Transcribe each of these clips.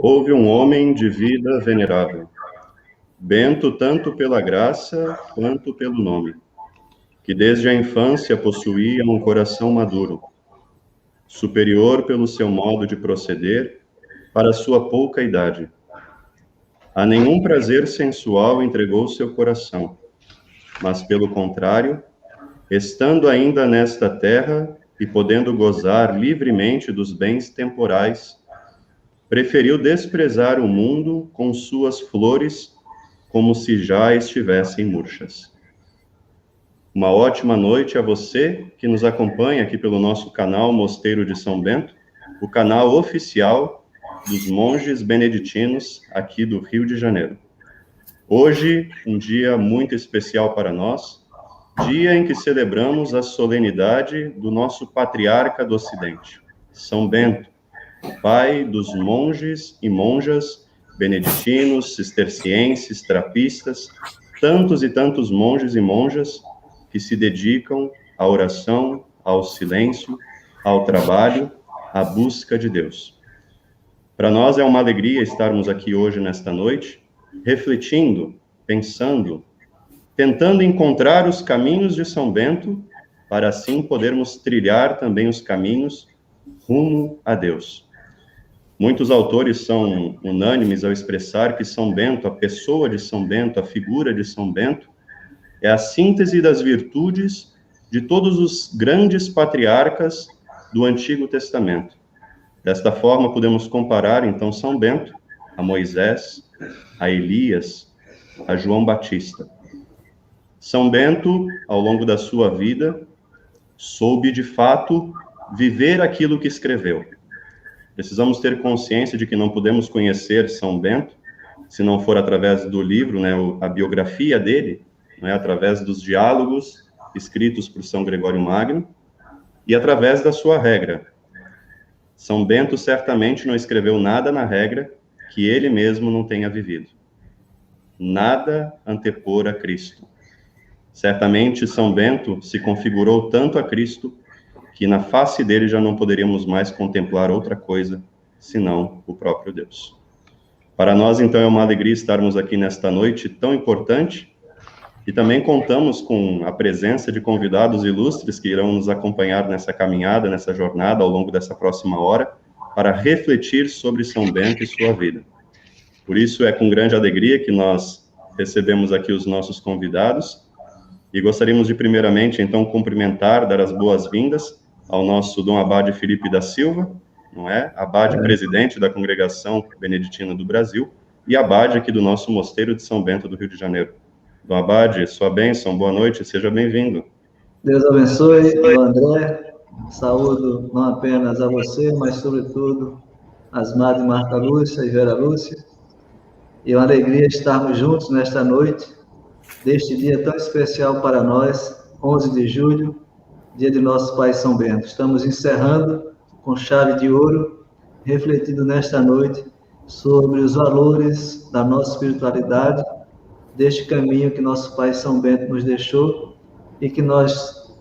Houve um homem de vida venerável, bento tanto pela graça quanto pelo nome, que desde a infância possuía um coração maduro, superior pelo seu modo de proceder para sua pouca idade. A nenhum prazer sensual entregou seu coração, mas pelo contrário, estando ainda nesta terra e podendo gozar livremente dos bens temporais, preferiu desprezar o mundo com suas flores, como se já estivessem murchas. Uma ótima noite a você que nos acompanha aqui pelo nosso canal Mosteiro de São Bento, o canal oficial dos monges beneditinos aqui do Rio de Janeiro. Hoje, um dia muito especial para nós, dia em que celebramos a solenidade do nosso patriarca do Ocidente, São Bento, pai dos monges e monjas beneditinos, cistercienses, trapistas, tantos e tantos monges e monjas que se dedicam à oração, ao silêncio, ao trabalho, à busca de Deus. Para nós é uma alegria estarmos aqui hoje, nesta noite, refletindo, pensando, tentando encontrar os caminhos de São Bento, para assim podermos trilhar também os caminhos rumo a Deus. Muitos autores são unânimes ao expressar que São Bento, a pessoa de São Bento, a figura de São Bento, é a síntese das virtudes de todos os grandes patriarcas do Antigo Testamento. Desta forma, podemos comparar, então, São Bento a Moisés, a Elias, a João Batista. São Bento, ao longo da sua vida, soube, de fato, viver aquilo que escreveu. Precisamos ter consciência de que não podemos conhecer São Bento se não for através do livro, né, a biografia dele, né, através dos diálogos escritos por São Gregório Magno e através da sua regra. São Bento certamente não escreveu nada na regra que ele mesmo não tenha vivido. Nada antepor a Cristo. Certamente São Bento se configurou tanto a Cristo que na face dele já não poderíamos mais contemplar outra coisa, senão o próprio Deus. Para nós, então, é uma alegria estarmos aqui nesta noite tão importante, e também contamos com a presença de convidados ilustres que irão nos acompanhar nessa caminhada, nessa jornada, ao longo dessa próxima hora, para refletir sobre São Bento e sua vida. Por isso, é com grande alegria que nós recebemos aqui os nossos convidados, e gostaríamos de, primeiramente, então, cumprimentar, dar as boas-vindas ao nosso Dom Abade Felipe da Silva, não é? Abade presidente da Congregação Beneditina do Brasil, e Abade aqui do nosso Mosteiro de São Bento do Rio de Janeiro. Dom Abade, sua bênção, boa noite, seja bem-vindo. Deus abençoe, Dom André, saúdo não apenas a você, mas sobretudo as Madres Marta Lúcia e Vera Lúcia, e uma alegria estarmos juntos nesta noite, deste dia tão especial para nós, 11 de julho, dia de nosso Pai São Bento. Estamos encerrando com chave de ouro, refletindo nesta noite sobre os valores da nossa espiritualidade, deste caminho que nosso Pai São Bento nos deixou e que nós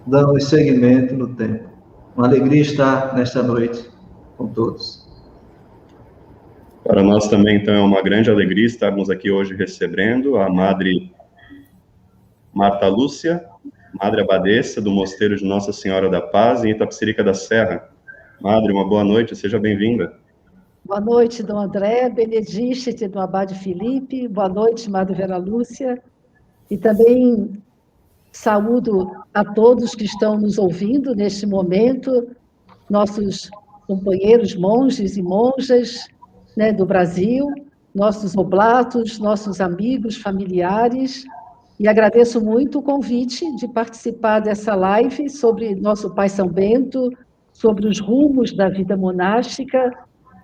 damos seguimento no tempo. Uma alegria estar nesta noite com todos. Para nós também, então, é uma grande alegria estarmos aqui hoje recebendo a Madre Marta Lúcia, Madre Abadesa do Mosteiro de Nossa Senhora da Paz, em Itapecerica da Serra. Madre, uma boa noite, seja bem-vinda. Boa noite, Dom André, Benedicite do Abade Felipe, boa noite, Madre Vera Lúcia, e também saúdo a todos que estão nos ouvindo neste momento, nossos companheiros monges e monjas, né, do Brasil, nossos oblatos, nossos amigos, familiares, e agradeço muito o convite de participar dessa live sobre nosso Pai São Bento, sobre os rumos da vida monástica.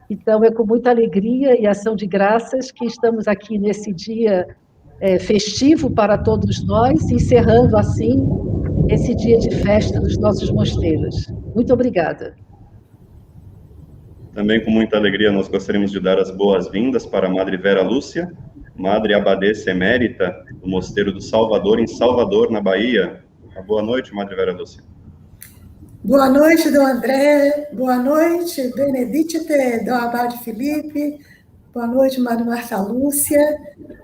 Então, é com muita alegria e ação de graças que estamos aqui nesse dia festivo para todos nós, encerrando assim esse dia de festa dos nossos mosteiros. Muito obrigada. Também com muita alegria nós gostaríamos de dar as boas-vindas para a Madre Vera Lúcia, Madre Abadesa Emérita do Mosteiro do Salvador, em Salvador, na Bahia. Boa noite, Madre Vera Lúcia. Boa noite, Dom André. Boa noite, Benedicite, Dom Abade Filipe. Boa noite, Madre Marta Lúcia,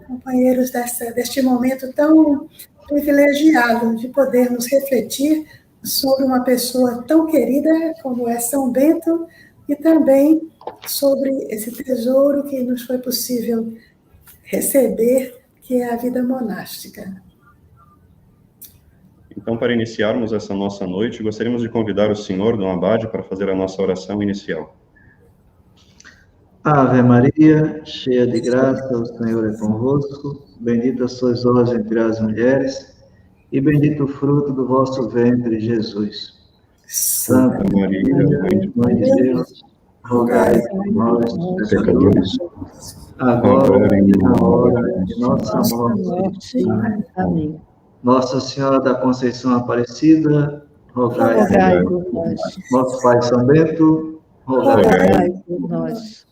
companheiros deste momento tão privilegiado de podermos refletir sobre uma pessoa tão querida como é São Bento e também sobre esse tesouro que nos foi possível receber, que é a vida monástica. Então, para iniciarmos essa nossa noite, gostaríamos de convidar o senhor, Dom Abade, para fazer a nossa oração inicial. Ave Maria, cheia de graça, o Senhor é convosco. Bendita sois vós entre as mulheres, e bendito o fruto do vosso ventre, Jesus. Santa Maria, Mãe de Deus, rogai por nós, pecadores, agora e na hora de nossa morte. Amém. Nossa Senhora da Conceição Aparecida, rogai por nós. Nosso Pai São Bento, rogai por nós.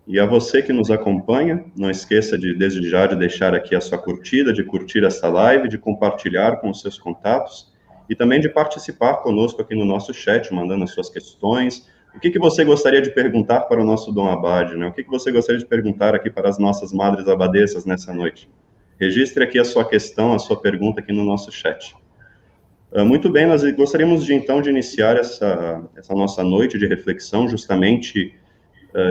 E a você que nos acompanha, não esqueça de, desde já, de deixar aqui a sua curtida, de curtir essa live, de compartilhar com os seus contatos e também de participar conosco aqui no nosso chat, mandando as suas questões. O que você gostaria de perguntar para o nosso Dom Abade, né? O que você gostaria de perguntar aqui para as nossas madres abadesas nessa noite? Registre aqui a sua questão, a sua pergunta aqui no nosso chat. Muito bem, nós gostaríamos então de iniciar essa nossa noite de reflexão, justamente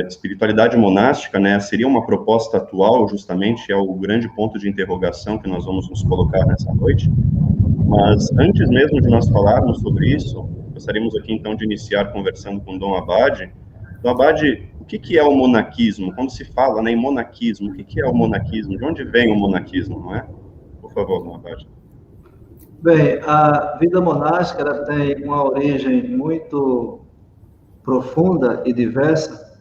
espiritualidade monástica, né? Seria uma proposta atual, justamente, é o grande ponto de interrogação que nós vamos nos colocar nessa noite. Mas antes mesmo de nós falarmos sobre isso, gostaríamos aqui então de iniciar conversando com Dom Abade. Dom Abade, o que é o monaquismo? Quando se fala, né, em monaquismo, o que é o monaquismo? De onde vem o monaquismo, não é? Por favor, Dom Abade. Bem, a vida monástica ela tem uma origem muito profunda e diversa,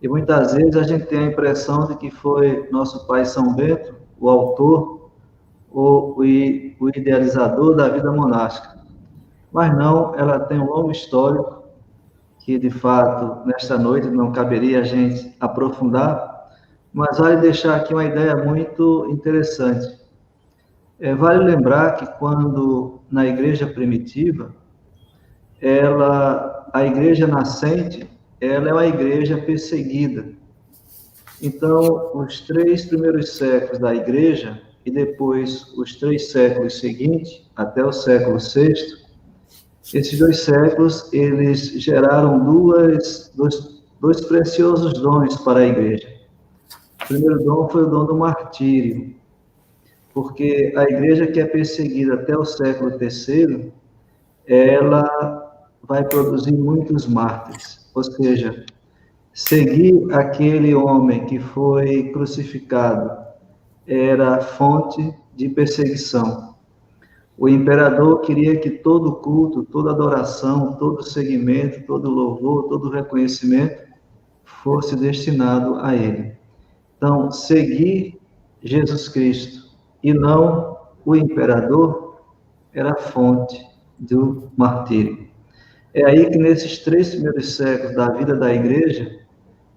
e muitas vezes a gente tem a impressão de que foi nosso pai São Bento, o autor, o idealizador da vida monástica. Mas não, ela tem um longo histórico, que de fato, nesta noite, não caberia a gente aprofundar, mas vale deixar aqui uma ideia muito interessante. Vale lembrar que quando, na igreja primitiva, a igreja nascente, ela é uma igreja perseguida. Então, os 3 primeiros séculos da igreja, e depois os 3 séculos seguintes, até o século VI, esses 2 séculos, eles geraram dois preciosos dons para a igreja. O primeiro dom foi o dom do martírio, porque a igreja que é perseguida até o século III, ela vai produzir muitos mártires, ou seja, seguir aquele homem que foi crucificado era fonte de perseguição. O imperador queria que todo culto, toda adoração, todo seguimento, todo louvor, todo reconhecimento fosse destinado a ele. Então, seguir Jesus Cristo e não o imperador era fonte do martírio. É aí que nesses 3 primeiros séculos da vida da igreja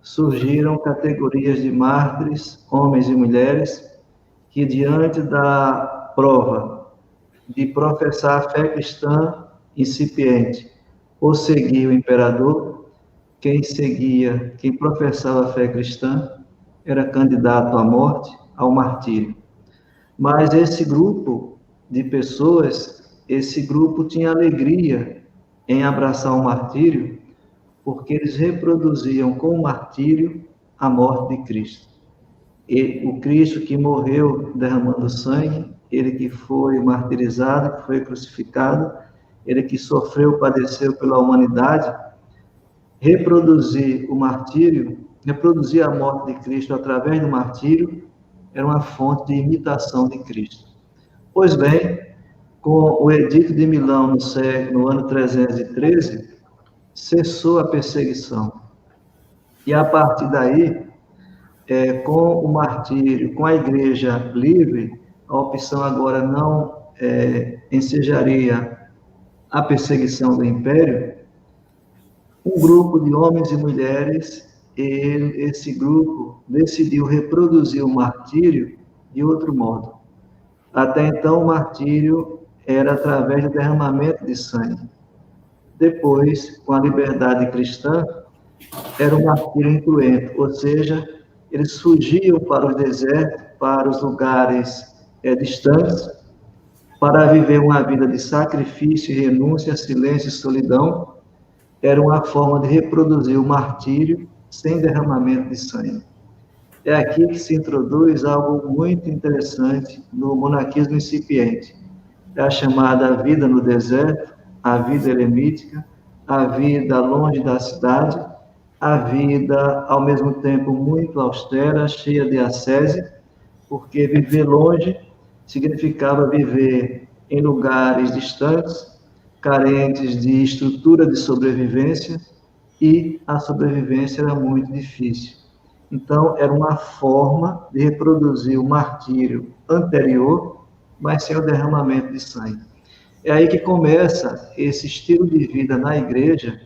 surgiram categorias de mártires, homens e mulheres, que diante da prova de professar a fé cristã incipiente ou seguir o imperador, quem professava a fé cristã era candidato à morte, ao martírio. Mas esse grupo de pessoas, esse grupo tinha alegria em abraçar o martírio, porque eles reproduziam com o martírio a morte de Cristo. E o Cristo que morreu derramando sangue, ele que foi martirizado, que foi crucificado, ele que sofreu, padeceu pela humanidade, reproduzir o martírio, reproduzir a morte de Cristo através do martírio, era uma fonte de imitação de Cristo. Pois bem, com o Edito de Milão no ano 313, cessou a perseguição. E a partir daí, com o martírio, com a igreja livre, a opção agora não ensejaria a perseguição do império. Um grupo de homens e mulheres, esse grupo decidiu reproduzir o martírio de outro modo. Até então, o martírio era através do derramamento de sangue. depois, com a liberdade cristã, era um martírio incruento, ou seja, eles fugiam para os desertos, para os lugares distantes, para viver uma vida de sacrifício, renúncia, silêncio e solidão. Era uma forma de reproduzir o martírio sem derramamento de sangue. É aqui que se introduz algo muito interessante no monaquismo incipiente. É a chamada vida no deserto, a vida eremítica, a vida longe da cidade, a vida, ao mesmo tempo, muito austera, cheia de ascese, porque viver longe significava viver em lugares distantes, carentes de estrutura de sobrevivência, e a sobrevivência era muito difícil. Então, era uma forma de reproduzir o martírio anterior, mas sem o derramamento de sangue. É aí que começa esse estilo de vida na igreja.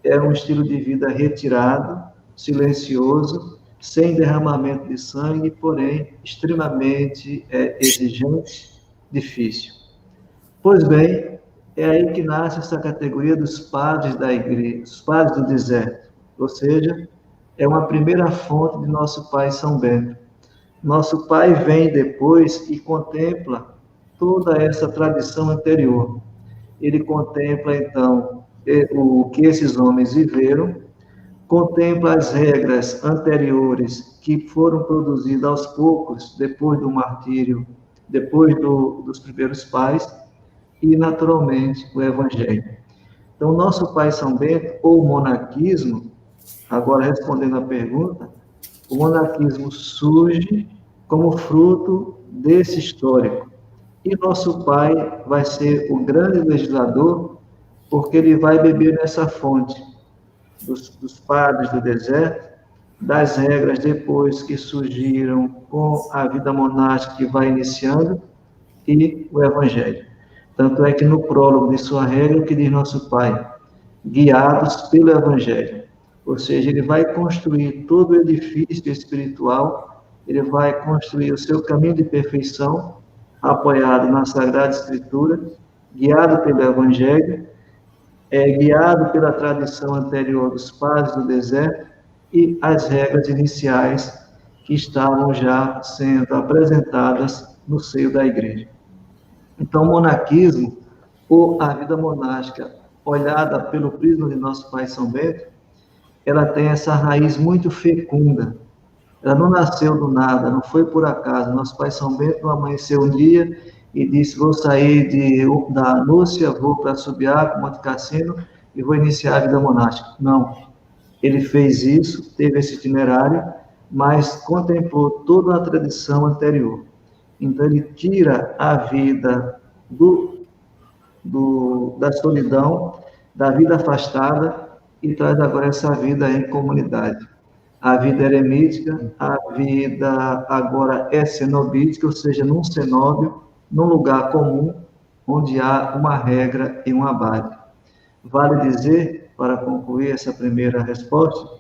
É um estilo de vida retirado, silencioso, sem derramamento de sangue, porém extremamente exigente, difícil. Pois bem, é aí que nasce essa categoria dos padres da igreja, os padres do deserto, ou seja, é uma primeira fonte de nosso pai São Bento. Nosso pai vem depois e contempla toda essa tradição anterior. Ele contempla, então, o que esses homens viveram, contempla as regras anteriores que foram produzidas aos poucos, depois do martírio, depois dos primeiros pais, e, naturalmente, o Evangelho. Então, nosso pai São Bento, ou monaquismo, agora respondendo à pergunta, o monaquismo surge como fruto desse histórico. E nosso pai vai ser o grande legislador, porque ele vai beber nessa fonte dos padres do deserto, das regras depois que surgiram com a vida monástica que vai iniciando, e o Evangelho. Tanto é que no prólogo de sua regra, o que diz nosso pai? Guiados pelo Evangelho. Ou seja, ele vai construir todo o edifício espiritual, ele vai construir o seu caminho de perfeição, apoiado na Sagrada Escritura, guiado pelo Evangelho, guiado pela tradição anterior dos padres do deserto e as regras iniciais que estavam já sendo apresentadas no seio da igreja. Então, o monaquismo, ou a vida monástica, olhada pelo prisma de nosso pai São Bento, ela tem essa raiz muito fecunda. Ela não nasceu do nada, não foi por acaso. Nosso pai São Bento não amanheceu um dia e disse: vou sair da Núcia, vou para Subiaco, Monte Cassino e vou iniciar a vida monástica. Não. Ele fez isso, teve esse itinerário, mas contemplou toda a tradição anterior. Então, ele tira a vida da solidão, da vida afastada, e traz agora essa vida em comunidade. A vida eremítica, a vida agora cenobítica, ou seja, num cenóbio, num lugar comum, onde há uma regra e um abade. Vale dizer, para concluir essa primeira resposta,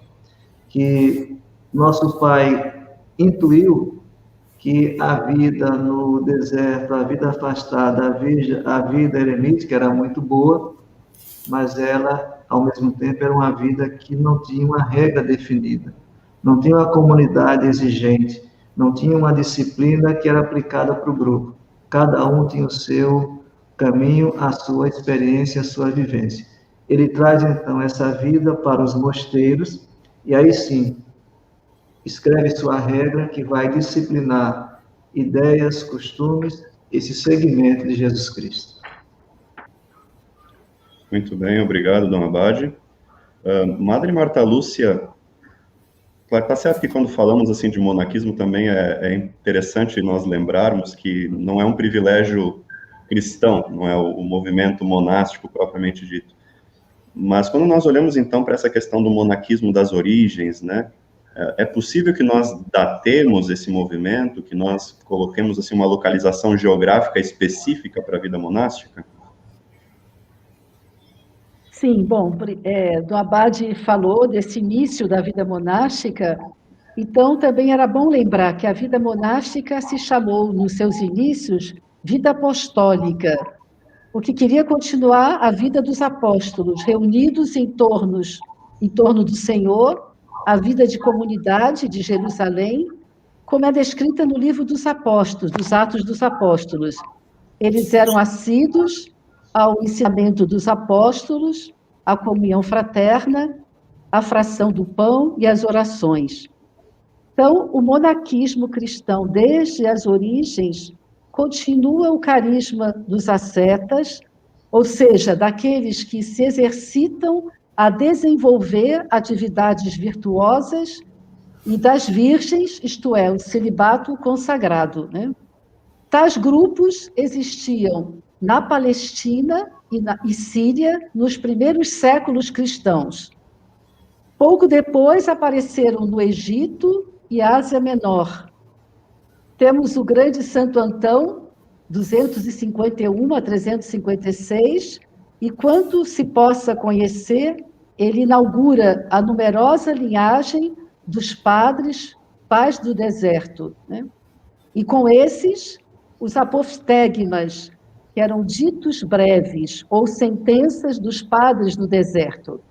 que nosso pai intuiu que a vida no deserto, a vida afastada, a vida eremítica era muito boa, mas ela, ao mesmo tempo, era uma vida que não tinha uma regra definida, não tinha uma comunidade exigente, não tinha uma disciplina que era aplicada para o grupo. Cada um tinha o seu caminho, a sua experiência, a sua vivência. Ele traz, então, essa vida para os mosteiros, e aí sim, escreve sua regra que vai disciplinar ideias, costumes, esse segmento de Jesus Cristo. Muito bem, obrigado, Dom Abade. Madre Marta Lúcia, está certo que quando falamos assim de monaquismo também é interessante nós lembrarmos que não é um privilégio cristão, não é o movimento monástico propriamente dito. Mas quando nós olhamos então para essa questão do monaquismo das origens, né, é possível que nós datemos esse movimento, que nós coloquemos assim uma localização geográfica específica para a vida monástica? Sim, bom, Dom Abade falou desse início da vida monástica, então também era bom lembrar que a vida monástica se chamou, nos seus inícios, vida apostólica, porque queria continuar a vida dos apóstolos, reunidos em torno do Senhor, a vida de comunidade de Jerusalém, como é descrita no livro dos Apóstolos, dos Atos dos Apóstolos. Eles eram assíduos ao ensinamento dos apóstolos, à comunhão fraterna, à fração do pão e às orações. Então, o monaquismo cristão, desde as origens, continua o carisma dos ascetas, ou seja, daqueles que se exercitam a desenvolver atividades virtuosas, e das virgens, isto é, o celibato consagrado, né? Tais grupos existiam na Palestina e Síria nos primeiros séculos cristãos. Pouco depois apareceram no Egito e Ásia Menor. Temos o grande Santo Antão, 251 a 356, e quanto se possa conhecer, ele inaugura a numerosa linhagem dos padres, pais do deserto, né? E com esses, os apoftégmas, que eram ditos breves, ou sentenças dos padres do deserto,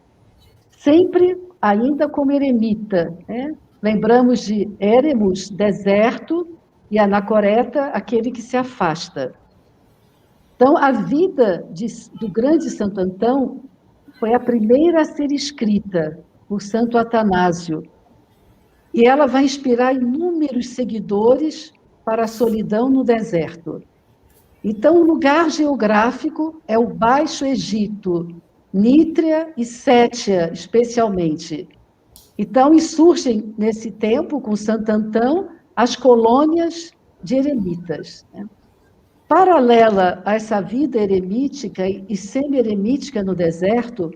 sempre ainda como eremita, né? Lembramos de Éremos, deserto, e Anacoreta, aquele que se afasta. Então, a vida do grande Santo Antão foi a primeira a ser escrita por Santo Atanásio, e ela vai inspirar inúmeros seguidores para a solidão no deserto. Então, o lugar geográfico é o Baixo Egito, Nítria e Sétia, especialmente. Então, e surgem, nesse tempo, com Santo Antão, as colônias de eremitas, né? Paralela a essa vida eremítica e semi-eremítica no deserto,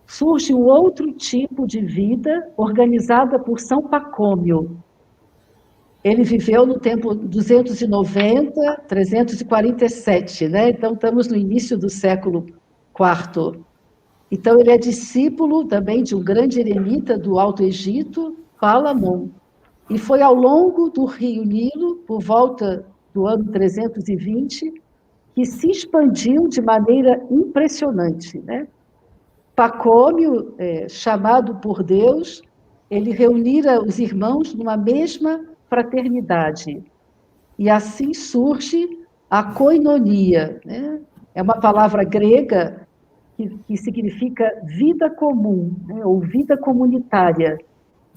surge um outro tipo de vida organizada por São Pacômio. Ele viveu no tempo 290, 347, né? Então, estamos no início do século IV. Então, ele é discípulo também de um grande eremita do Alto Egito, Palamon. E foi ao longo do rio Nilo, por volta do ano 320, que se expandiu de maneira impressionante, né? Pacômio, chamado por Deus, ele reunira os irmãos numa mesma fraternidade. E assim surge a koinonia, né? É uma palavra grega que significa vida comum, né? Ou vida comunitária,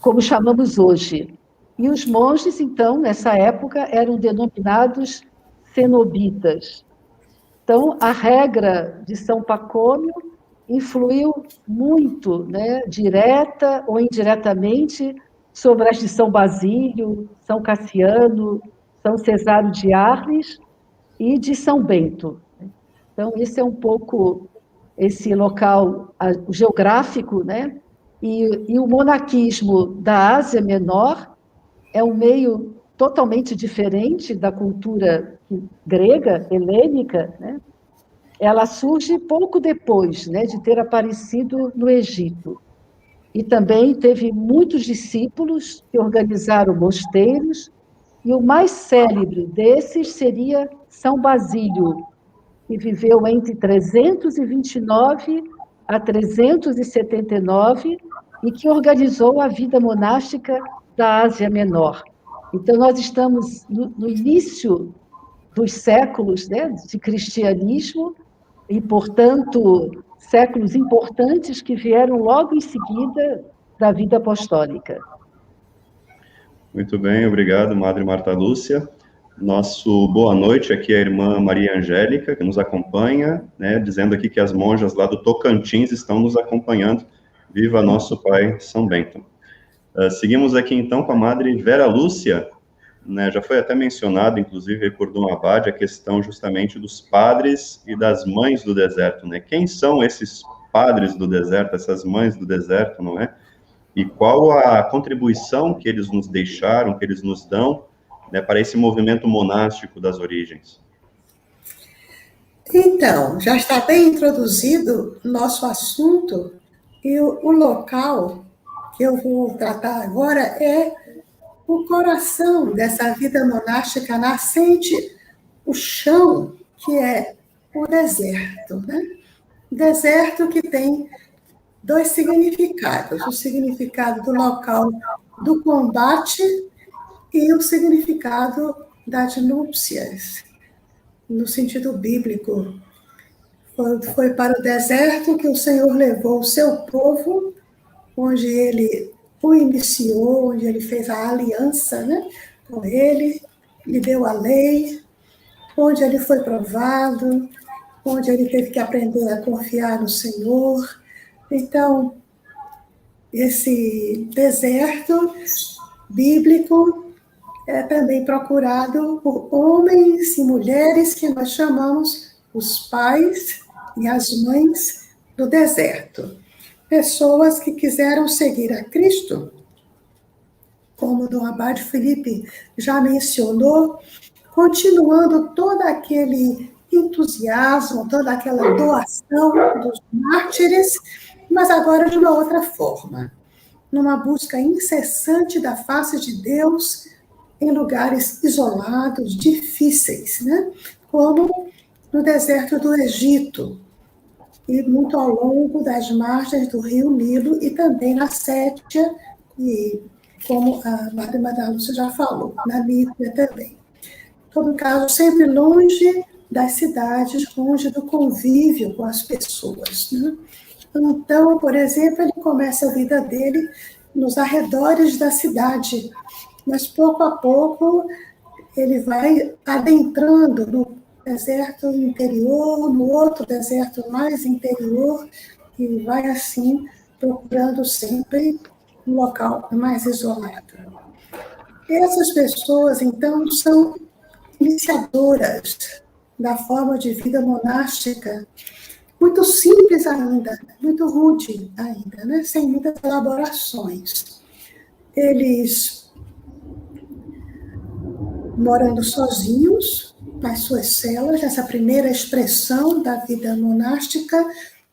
como chamamos hoje. E os monges, então, nessa época, eram denominados cenobitas. Então, a regra de São Pacômio influiu muito, né, direta ou indiretamente, sobre as de São Basílio, São Cassiano, São Cesário de Arles e de São Bento. Então, esse é um pouco esse local geográfico, né? E o monaquismo da Ásia Menor é um meio totalmente diferente da cultura grega, helênica, né? Ela surge pouco depois, né, de ter aparecido no Egito. E também teve muitos discípulos que organizaram mosteiros, e o mais célebre desses seria São Basílio, que viveu entre 329 a 379 e que organizou a vida monástica da Ásia Menor. Então, nós estamos no início dos séculos, né, de cristianismo, e, portanto, séculos importantes que vieram logo em seguida da vida apostólica. Muito bem, obrigado, Madre Marta Lúcia. Nosso boa noite aqui é a irmã Maria Angélica, que nos acompanha, né, dizendo aqui que as monjas lá do Tocantins estão nos acompanhando. Viva nosso Pai São Bento. Seguimos aqui, então, com a Madre Vera Lúcia, né, já foi até mencionado, inclusive, por Dom Abade, a questão justamente dos padres e das mães do deserto, né? Quem são esses padres do deserto, essas mães do deserto, não é? E qual a contribuição que eles nos deixaram, que eles nos dão, né, para esse movimento monástico das origens? Então, já está bem introduzido o nosso assunto, e o local que eu vou tratar agora é o coração dessa vida monástica nascente, o chão, que é o deserto, né? Deserto que tem dois significados: o significado do local do combate e o significado das núpcias, no sentido bíblico. Foi para o deserto que o Senhor levou o seu povo, onde ele o iniciou, onde ele fez a aliança, né, com ele, lhe deu a lei, onde ele foi provado, onde ele teve que aprender a confiar no Senhor. Então, esse deserto bíblico é também procurado por homens e mulheres que nós chamamos os pais e as mães do deserto. Pessoas que quiseram seguir a Cristo, como Dom Abade Filipe já mencionou, continuando todo aquele entusiasmo, toda aquela doação dos mártires, mas agora de uma outra forma, numa busca incessante da face de Deus em lugares isolados, difíceis, né? Como no deserto do Egito, e muito ao longo das margens do rio Nilo, e também na Sétia, e como a Madre Lúcia já falou, na Mídia também. Em todo caso, sempre longe das cidades, longe do convívio com as pessoas, né? Então, por exemplo, ele começa a vida dele nos arredores da cidade, mas pouco a pouco ele vai adentrando no deserto interior, no outro deserto mais interior, e vai assim procurando sempre um local mais isolado. Essas pessoas, então, são iniciadoras da forma de vida monástica, muito simples ainda, muito rude ainda, né? Sem muitas elaborações. Eles morando sozinhos nas suas celas, essa primeira expressão da vida monástica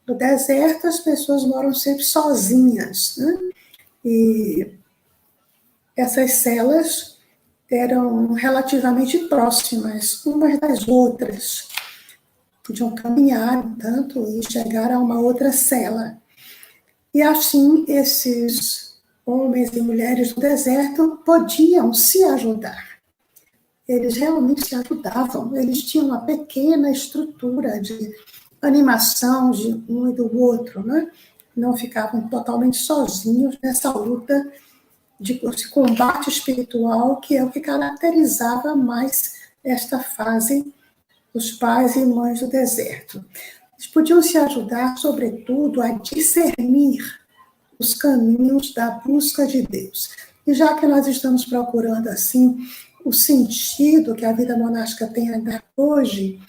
do deserto, as pessoas moram sempre sozinhas, né? E essas celas eram relativamente próximas umas das outras. Podiam caminhar um tanto e chegar a uma outra cela. E assim, esses homens e mulheres do deserto podiam se ajudar. Eles realmente se ajudavam, eles tinham uma pequena estrutura de animação de um e do outro, né? Não ficavam totalmente sozinhos nessa luta de combate espiritual, que é o que caracterizava mais esta fase dos pais e mães do deserto. Eles podiam se ajudar, sobretudo, a discernir os caminhos da busca de Deus. E já que nós estamos procurando, assim, o sentido que a vida monástica tem ainda hoje,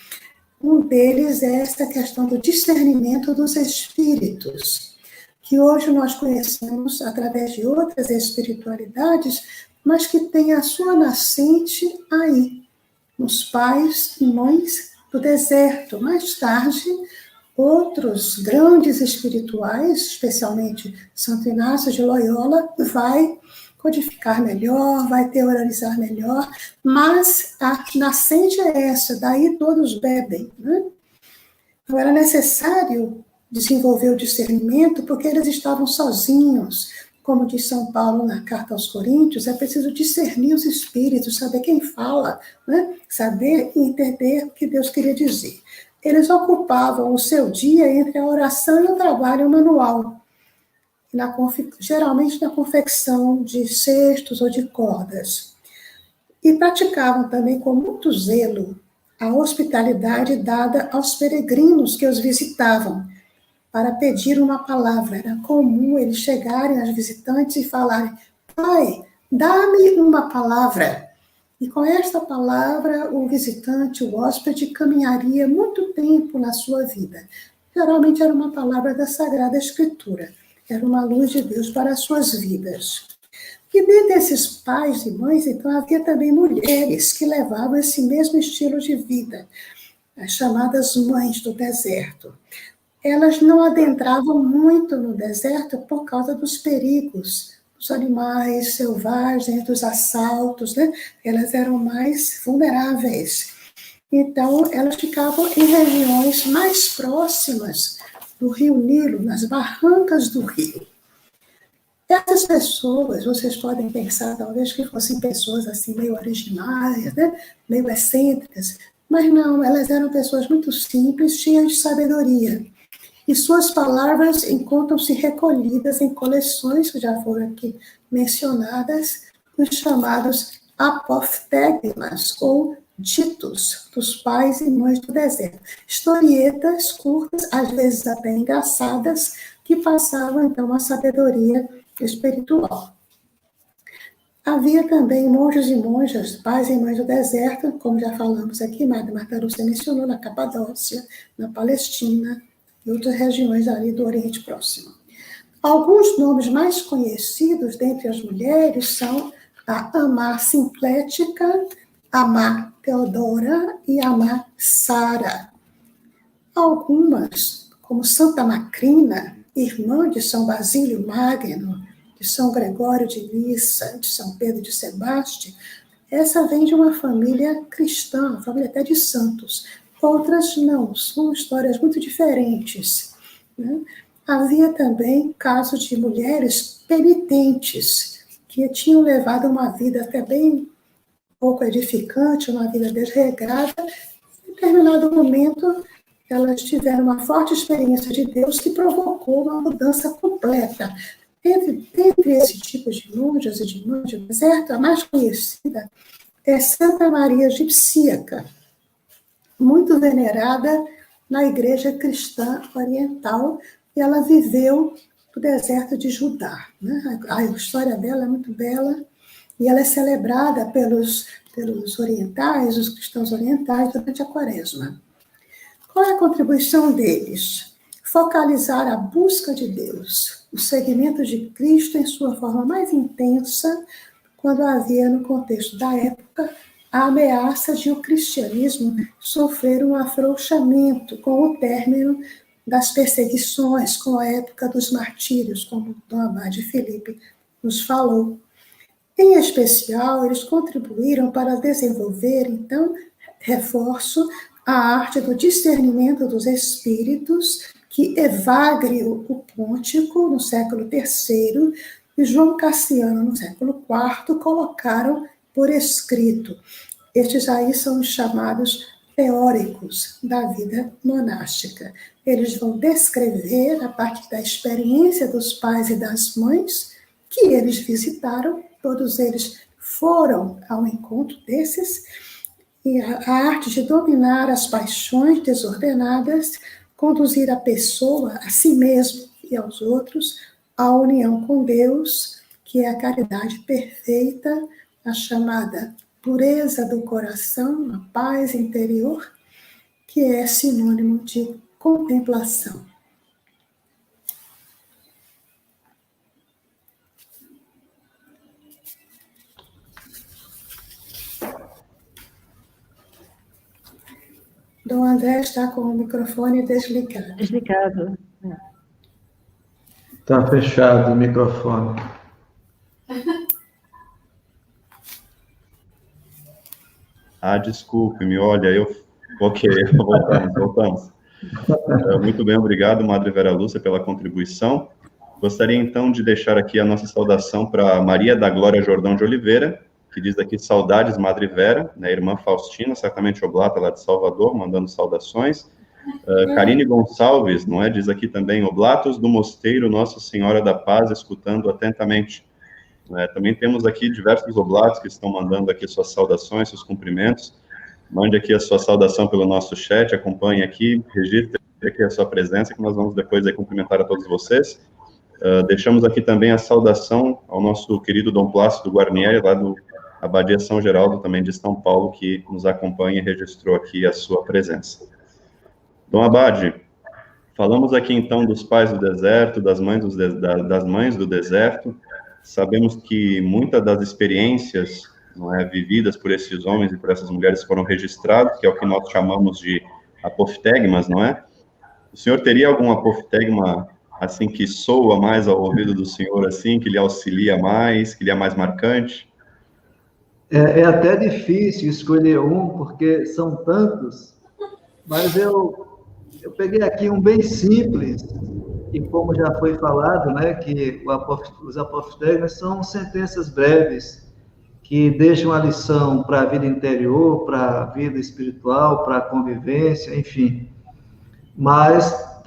um deles é essa questão do discernimento dos espíritos, que hoje nós conhecemos através de outras espiritualidades, mas que tem a sua nascente aí, nos pais e mães do deserto. Mais tarde, outros grandes espirituais, especialmente Santo Inácio de Loyola, vai codificar melhor, vai teorizar melhor, mas a nascente é essa, daí todos bebem, né? Então era necessário desenvolver o discernimento, porque eles estavam sozinhos. Como diz São Paulo na Carta aos Coríntios, é preciso discernir os espíritos, saber quem fala, né? Saber e entender o que Deus queria dizer. Eles ocupavam o seu dia entre a oração e o trabalho manual, geralmente na confecção de cestos ou de cordas. E praticavam também com muito zelo a hospitalidade dada aos peregrinos que os visitavam, para pedir uma palavra. Era comum eles chegarem aos visitantes e falarem: Pai, dá-me uma palavra. E com esta palavra, o visitante, o hóspede, caminharia muito tempo na sua vida. Geralmente era uma palavra da Sagrada Escritura. Era uma luz de Deus para as suas vidas. E dentre esses pais e mães, então, havia também mulheres que levavam esse mesmo estilo de vida, as chamadas mães do deserto. Elas não adentravam muito no deserto por causa dos perigos, dos animais selvagens, dos assaltos, né? Elas eram mais vulneráveis. Então, elas ficavam em regiões mais próximas do rio Nilo, nas barrancas do rio. Essas pessoas, vocês podem pensar, talvez, que fossem pessoas assim, meio originais, né? Meio excêntricas, mas não, elas eram pessoas muito simples, cheias de sabedoria. E suas palavras encontram-se recolhidas em coleções que já foram aqui mencionadas, os chamados apoftegmas, ou ditos dos pais e mães do deserto. Historietas curtas, às vezes até engraçadas, que passavam, então, a sabedoria espiritual. Havia também monges e monjas, pais e mães do deserto, como já falamos aqui, Madre Marta Lúcia mencionou, na Capadócia, na Palestina e outras regiões ali do Oriente Próximo. Alguns nomes mais conhecidos dentre as mulheres são a Amá Simplética, Amá Teodora e Amá Sara. Algumas, como Santa Macrina, irmã de São Basílio Magno, de São Gregório de Nissa, de São Pedro de Sebaste, essa vem de uma família cristã, uma família até de santos. Outras não, são histórias muito diferentes, né? Havia também casos de mulheres penitentes, que tinham levado uma vida até bem pouco edificante, uma vida desregrada. Em determinado momento, elas tiveram uma forte experiência de Deus que provocou uma mudança completa. Entre esse tipo de monjas e de mães do deserto, a mais conhecida é Santa Maria Egipcíaca, muito venerada na Igreja Cristã Oriental, e ela viveu no deserto de Judá, né? A história dela é muito bela, e ela é celebrada pelos orientais, os cristãos orientais, durante a Quaresma. Qual é a contribuição deles? Focalizar a busca de Deus, o seguimento de Cristo em sua forma mais intensa, quando havia, no contexto da época, a ameaça de o cristianismo sofrer um afrouxamento com o término das perseguições, com a época dos martírios, como Dom Abade Filipe nos falou. Em especial, eles contribuíram para desenvolver, então, reforço, a arte do discernimento dos espíritos, que Evagrio o Pontico, no século III, e João Cassiano, no século IV, colocaram por escrito. Estes aí são os chamados teóricos da vida monástica. Eles vão descrever, a partir da experiência dos pais e das mães, que eles visitaram, todos eles foram ao encontro desses, e a arte de dominar as paixões desordenadas, conduzir a pessoa, a si mesmo e aos outros, à união com Deus, que é a caridade perfeita, a chamada pureza do coração, a paz interior, que é sinônimo de contemplação. Dom André está com o microfone desligado. Desligado. Está fechado o microfone. Desculpe-me, olha, Ok, voltamos. Muito bem, obrigado, Madre Vera Lúcia, pela contribuição. Gostaria, então, de deixar aqui a nossa saudação para Maria da Glória Jordão de Oliveira, que diz aqui, saudades, Madre Vera, né, irmã Faustina, certamente oblata lá de Salvador, mandando saudações. Karine Gonçalves, não é? Diz aqui também, oblatos do mosteiro Nossa Senhora da Paz, escutando atentamente. Também temos aqui diversos oblatos que estão mandando aqui suas saudações, seus cumprimentos. Mande aqui a sua saudação pelo nosso chat, acompanhe aqui, registre aqui a sua presença, que nós vamos depois aí cumprimentar a todos vocês. Deixamos aqui também a saudação ao nosso querido Dom Plácido Guarnieri, lá do Abadia São Geraldo, também de São Paulo, que nos acompanha e registrou aqui a sua presença. Dom Abade, falamos aqui então dos pais do deserto, das mães do deserto. Sabemos que muitas das experiências, não é, vividas por esses homens e por essas mulheres foram registradas, que é o que nós chamamos de apoftegmas, não é? O senhor teria algum apoftegma, assim, que soa mais ao ouvido do senhor, assim, que lhe auxilia mais, que lhe é mais marcante? É até difícil escolher um, porque são tantos, mas eu peguei aqui um bem simples, e como já foi falado, né, que os apophthegmas são sentenças breves, que deixam a lição para a vida interior, para a vida espiritual, para a convivência, enfim. Mas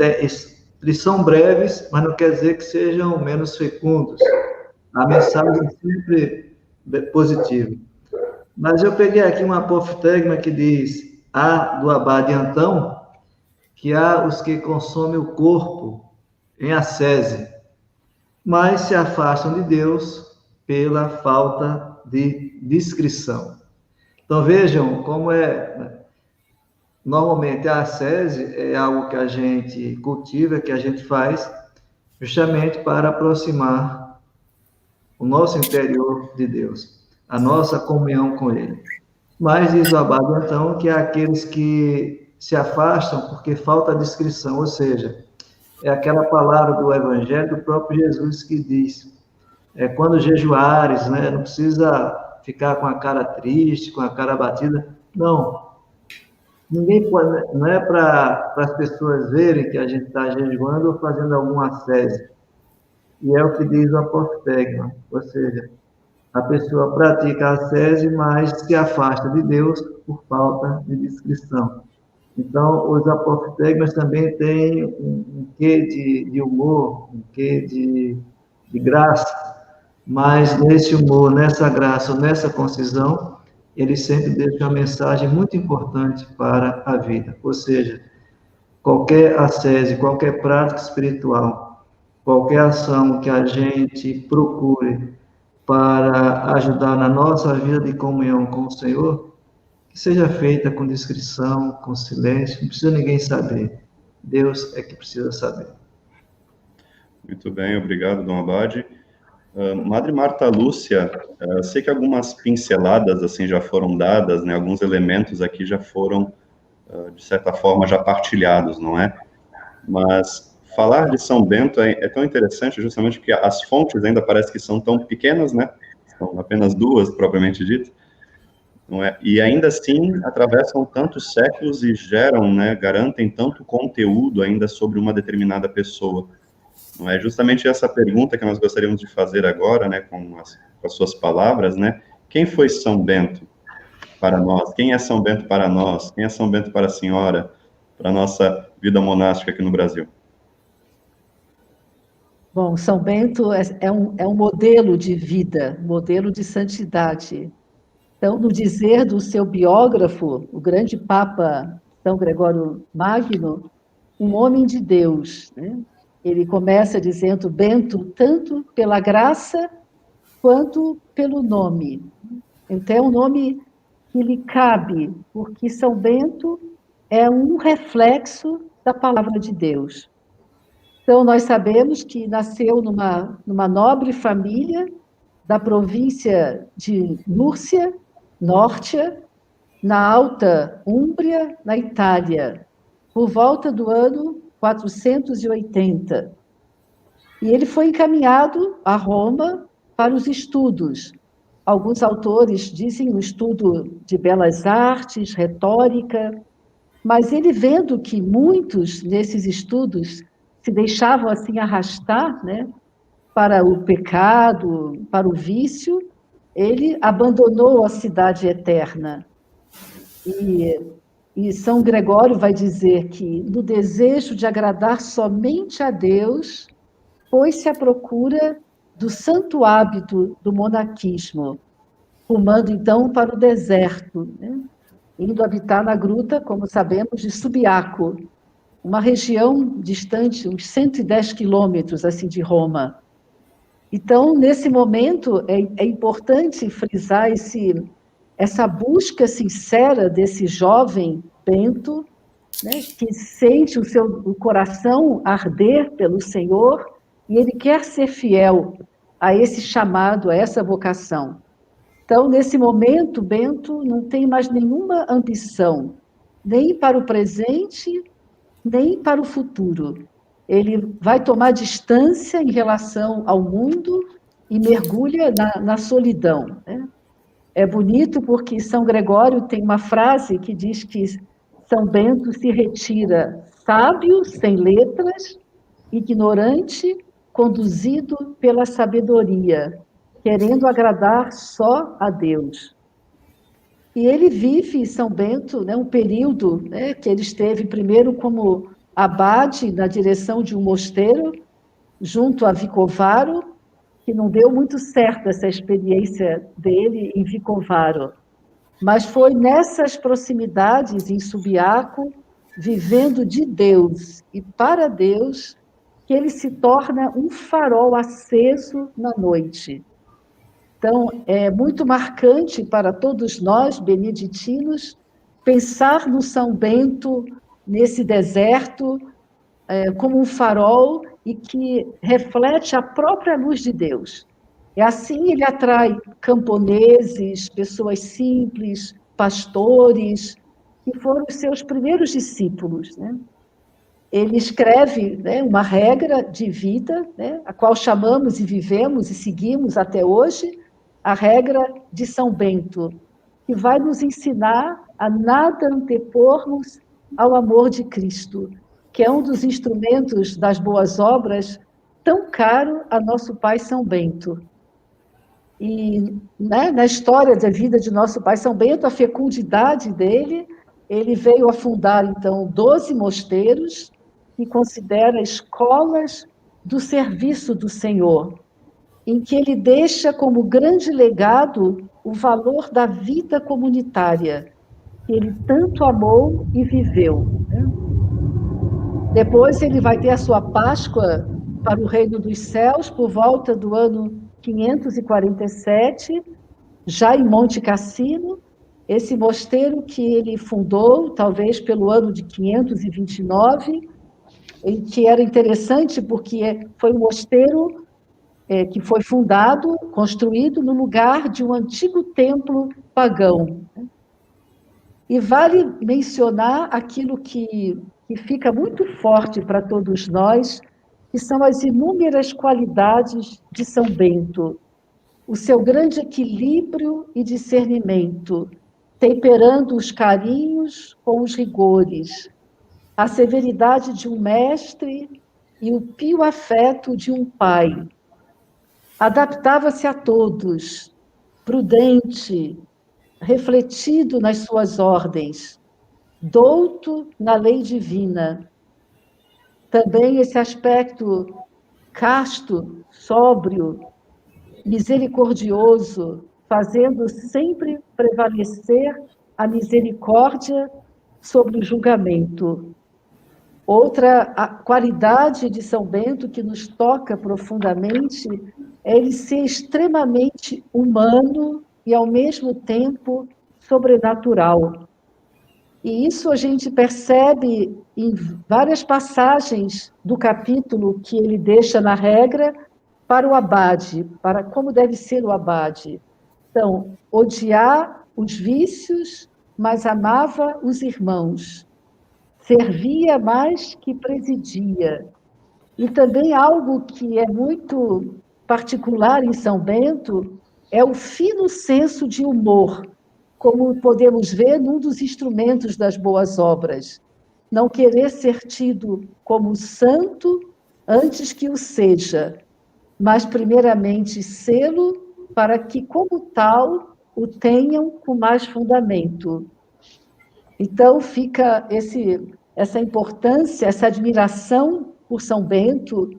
eles são breves, mas não quer dizer que sejam menos fecundos. A mensagem é sempre positiva. Mas eu peguei aqui um apophthegma que diz, do Abade Antão, que há os que consomem o corpo em ascese, mas se afastam de Deus pela falta de discrição. Então vejam como normalmente a ascese é algo que a gente cultiva, que a gente faz justamente para aproximar o nosso interior de Deus, a nossa comunhão com Ele. Mas diz o Abade, então, que há aqueles que se afastam porque falta discrição, ou seja, é aquela palavra do Evangelho do próprio Jesus que diz, quando jejuares, né, não precisa ficar com a cara triste, com a cara abatida, não. Ninguém pode, não é para as pessoas verem que a gente está jejuando ou fazendo algum ascese. E é o que diz o apophthegma, ou seja, a pessoa pratica a ascese, mas se afasta de Deus por falta de discrição. Então, os apophthegmas também têm um quê de humor, um quê de graça, mas nesse humor, nessa graça, nessa concisão, eles sempre deixam uma mensagem muito importante para a vida. Ou seja, qualquer ascese, qualquer prática espiritual, qualquer ação que a gente procure para ajudar na nossa vida de comunhão com o Senhor, que seja feita com discrição, com silêncio, não precisa ninguém saber. Deus é que precisa saber. Muito bem, obrigado, Dom Abade. Madre Marta Lúcia, sei que algumas pinceladas assim já foram dadas, né? Alguns elementos aqui já foram, de certa forma, já partilhados, não é? Mas falar de São Bento é tão interessante justamente porque as fontes ainda parece que são tão pequenas, né? São apenas duas, propriamente dito. Não é? E ainda assim atravessam tantos séculos e geram, né, garantem tanto conteúdo ainda sobre uma determinada pessoa. Não é justamente essa pergunta que nós gostaríamos de fazer agora, né, com as suas palavras, né? Quem foi São Bento para nós? Quem é São Bento para nós? Quem é São Bento para a senhora, para a nossa vida monástica aqui no Brasil? Bom, São Bento é um modelo de vida, modelo de santidade. Então, no dizer do seu biógrafo, o grande Papa São Gregório Magno, um homem de Deus, né? Ele começa dizendo Bento tanto pela graça quanto pelo nome. Então, é um nome que lhe cabe, porque São Bento é um reflexo da palavra de Deus. Então, nós sabemos que nasceu numa nobre família da província de Múrcia, Nórcia, na Alta Úmbria, na Itália, por volta do ano 480. E ele foi encaminhado a Roma para os estudos. Alguns autores dizem o estudo de belas artes, retórica, mas ele vendo que muitos desses estudos se deixavam assim arrastar, né, para o pecado, para o vício, ele abandonou a cidade eterna. E São Gregório vai dizer que, no desejo de agradar somente a Deus, pôs-se à procura do santo hábito do monaquismo, rumando então para o deserto, né? Indo habitar na gruta, como sabemos, de Subiaco, uma região distante, uns 110 quilômetros assim, de Roma. Então, nesse momento, é importante frisar essa busca sincera desse jovem Bento, né, que sente o coração arder pelo Senhor, e ele quer ser fiel a esse chamado, a essa vocação. Então, nesse momento, Bento não tem mais nenhuma ambição, nem para o presente, nem para o futuro. Ele vai tomar distância em relação ao mundo e mergulha na solidão, né? É bonito porque São Gregório tem uma frase que diz que São Bento se retira sábio, sem letras, ignorante, conduzido pela sabedoria, querendo agradar só a Deus. E ele vive em São Bento, né, um período, né, que ele esteve primeiro como abade na direção de um mosteiro, junto a Vicovaro, que não deu muito certo essa experiência dele em Vicovaro. Mas foi nessas proximidades, em Subiaco, vivendo de Deus e para Deus, que ele se torna um farol aceso na noite. Então, é muito marcante para todos nós, beneditinos, pensar no São Bento, nesse deserto, como um farol e que reflete a própria luz de Deus. E assim ele atrai camponeses, pessoas simples, pastores, que foram os seus primeiros discípulos, né? Ele escreve, né, uma regra de vida, né, a qual chamamos e vivemos e seguimos até hoje, a regra de São Bento, que vai nos ensinar a nada antepormos ao amor de Cristo, que é um dos instrumentos das boas obras tão caro a nosso pai São Bento. E, né, na história da vida de nosso pai São Bento, a fecundidade dele, ele veio a fundar, então, 12 mosteiros, que considera escolas do serviço do Senhor, em que ele deixa como grande legado o valor da vida comunitária, que ele tanto amou e viveu, né? Depois ele vai ter a sua Páscoa para o Reino dos Céus, por volta do ano 547, já em Monte Cassino, esse mosteiro que ele fundou, talvez pelo ano de 529, e que era interessante porque foi um mosteiro que foi fundado, construído no lugar de um antigo templo pagão. E vale mencionar aquilo que fica muito forte para todos nós, que são as inúmeras qualidades de São Bento, o seu grande equilíbrio e discernimento, temperando os carinhos com os rigores, a severidade de um mestre e o pio afeto de um pai. Adaptava-se a todos, prudente, refletido nas suas ordens, douto na lei divina. Também esse aspecto casto, sóbrio, misericordioso, fazendo sempre prevalecer a misericórdia sobre o julgamento. Outra qualidade de São Bento que nos toca profundamente é ele ser extremamente humano e, ao mesmo tempo, sobrenatural. E isso a gente percebe em várias passagens do capítulo que ele deixa na regra para o abade, para como deve ser o abade. Então, odiar os vícios, mas amava os irmãos. Servia mais que presidia. E também algo que é muito particular em São Bento é o fino senso de humor, como podemos ver num dos instrumentos das boas obras. Não querer ser tido como santo antes que o seja, mas primeiramente sê-lo para que, como tal, o tenham com mais fundamento. Então, fica essa importância, essa admiração por São Bento,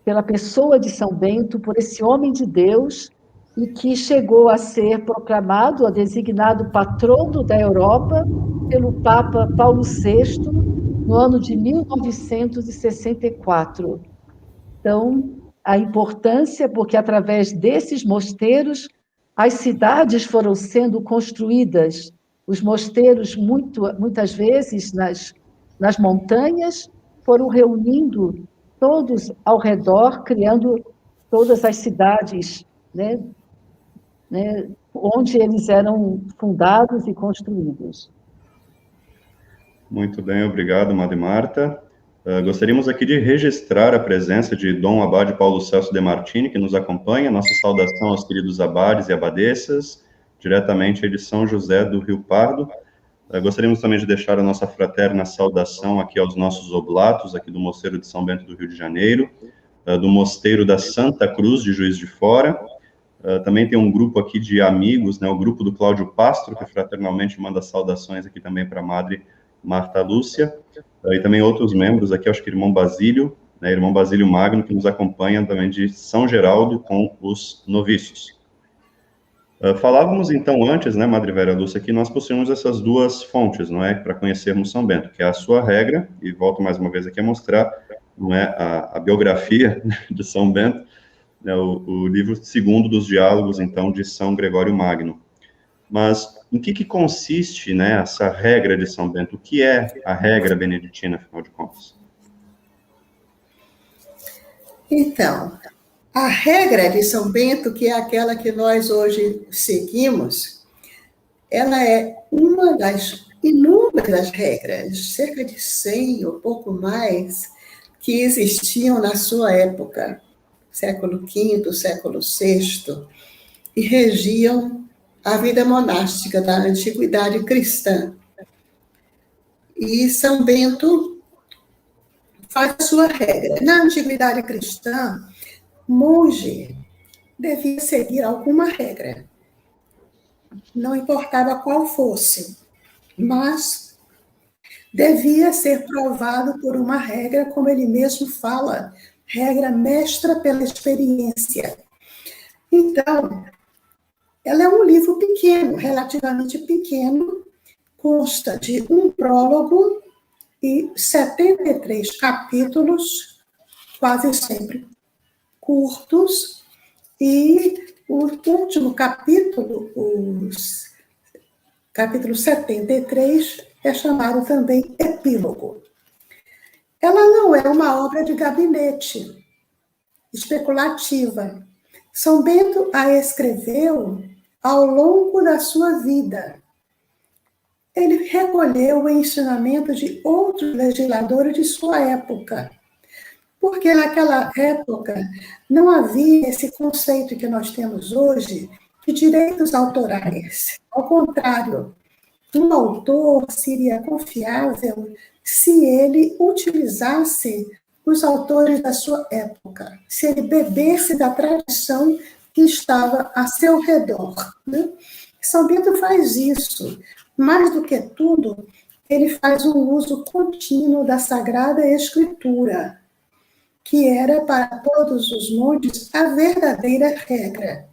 pela pessoa de São Bento, por esse homem de Deus, e que chegou a ser proclamado, designado patrono da Europa pelo Papa Paulo VI, no ano de 1964. Então, a importância, porque através desses mosteiros, as cidades foram sendo construídas, os mosteiros, muitas vezes, nas montanhas, foram reunindo todos ao redor, criando todas as cidades, né, onde eles eram fundados e construídos. Muito bem, obrigado, Madre Marta. Gostaríamos aqui de registrar a presença de Dom Abade Paulo Celso de Martini, que nos acompanha. Nossa saudação aos queridos abades e abadesas. diretamente de São José do Rio Pardo. Gostaríamos também de deixar a nossa fraterna saudação aqui aos nossos oblatos, aqui do Mosteiro de São Bento do Rio de Janeiro, do Mosteiro da Santa Cruz de Juiz de Fora. Também tem um grupo aqui de amigos, né, o grupo do Cláudio Pastro, que fraternalmente manda saudações aqui também para a Madre Marta Lúcia, e também outros membros aqui, acho que irmão Basílio, né, irmão Basílio Magno, que nos acompanha também de São Geraldo com os noviços. Falávamos, então, antes, né, Madre Vera Lúcia, que nós possuímos essas duas fontes, não é, para conhecermos São Bento, que é a sua regra, e volto mais uma vez aqui a mostrar, não é, a biografia de São Bento, né, o livro segundo dos diálogos, então, de São Gregório Magno. Mas em que consiste, né, essa regra de São Bento? O que é a regra beneditina, afinal de contas? Então, a regra de São Bento, que é aquela que nós hoje seguimos, ela é uma das inúmeras regras, cerca de 100 ou pouco mais, que existiam na sua época, século V, século VI, e regiam a vida monástica da antiguidade cristã. E São Bento faz a sua regra. Na antiguidade cristã, monge devia seguir alguma regra, não importava qual fosse, mas devia ser provado por uma regra, como ele mesmo fala, regra mestra pela experiência. Então, ela é um livro pequeno, relativamente pequeno, consta de um prólogo e 73 capítulos, quase sempre curtos, e o último capítulo, capítulo 73, é chamado também epílogo. Ela não é uma obra de gabinete, especulativa. São Bento a escreveu ao longo da sua vida. Ele recolheu o ensinamento de outros legisladores de sua época, porque naquela época não havia esse conceito que nós temos hoje de direitos autorais. Ao contrário, um autor seria confiável se ele utilizasse os autores da sua época, se ele bebesse da tradição que estava a seu redor, né? São Bento faz isso. Mais do que tudo, ele faz um uso contínuo da Sagrada Escritura, que era para todos os monges a verdadeira regra.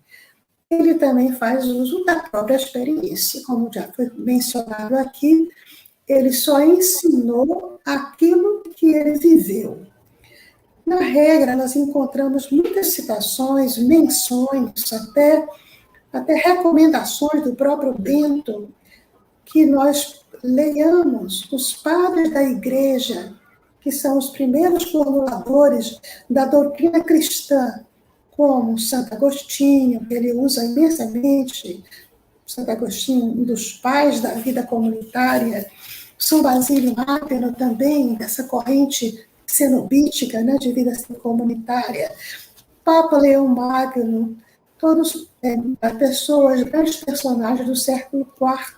Ele também faz uso da própria experiência, como já foi mencionado aqui, ele só ensinou aquilo que ele viveu. Na regra, nós encontramos muitas citações, menções, até recomendações do próprio Bento, que nós leiamos os padres da Igreja, que são os primeiros formuladores da doutrina cristã, como Santo Agostinho, que ele usa imensamente, Santo Agostinho, um dos pais da vida comunitária, São Basílio Magno também, dessa corrente cenobítica, né, de vida comunitária, Papa Leão Magno, todos pessoas, grandes personagens do século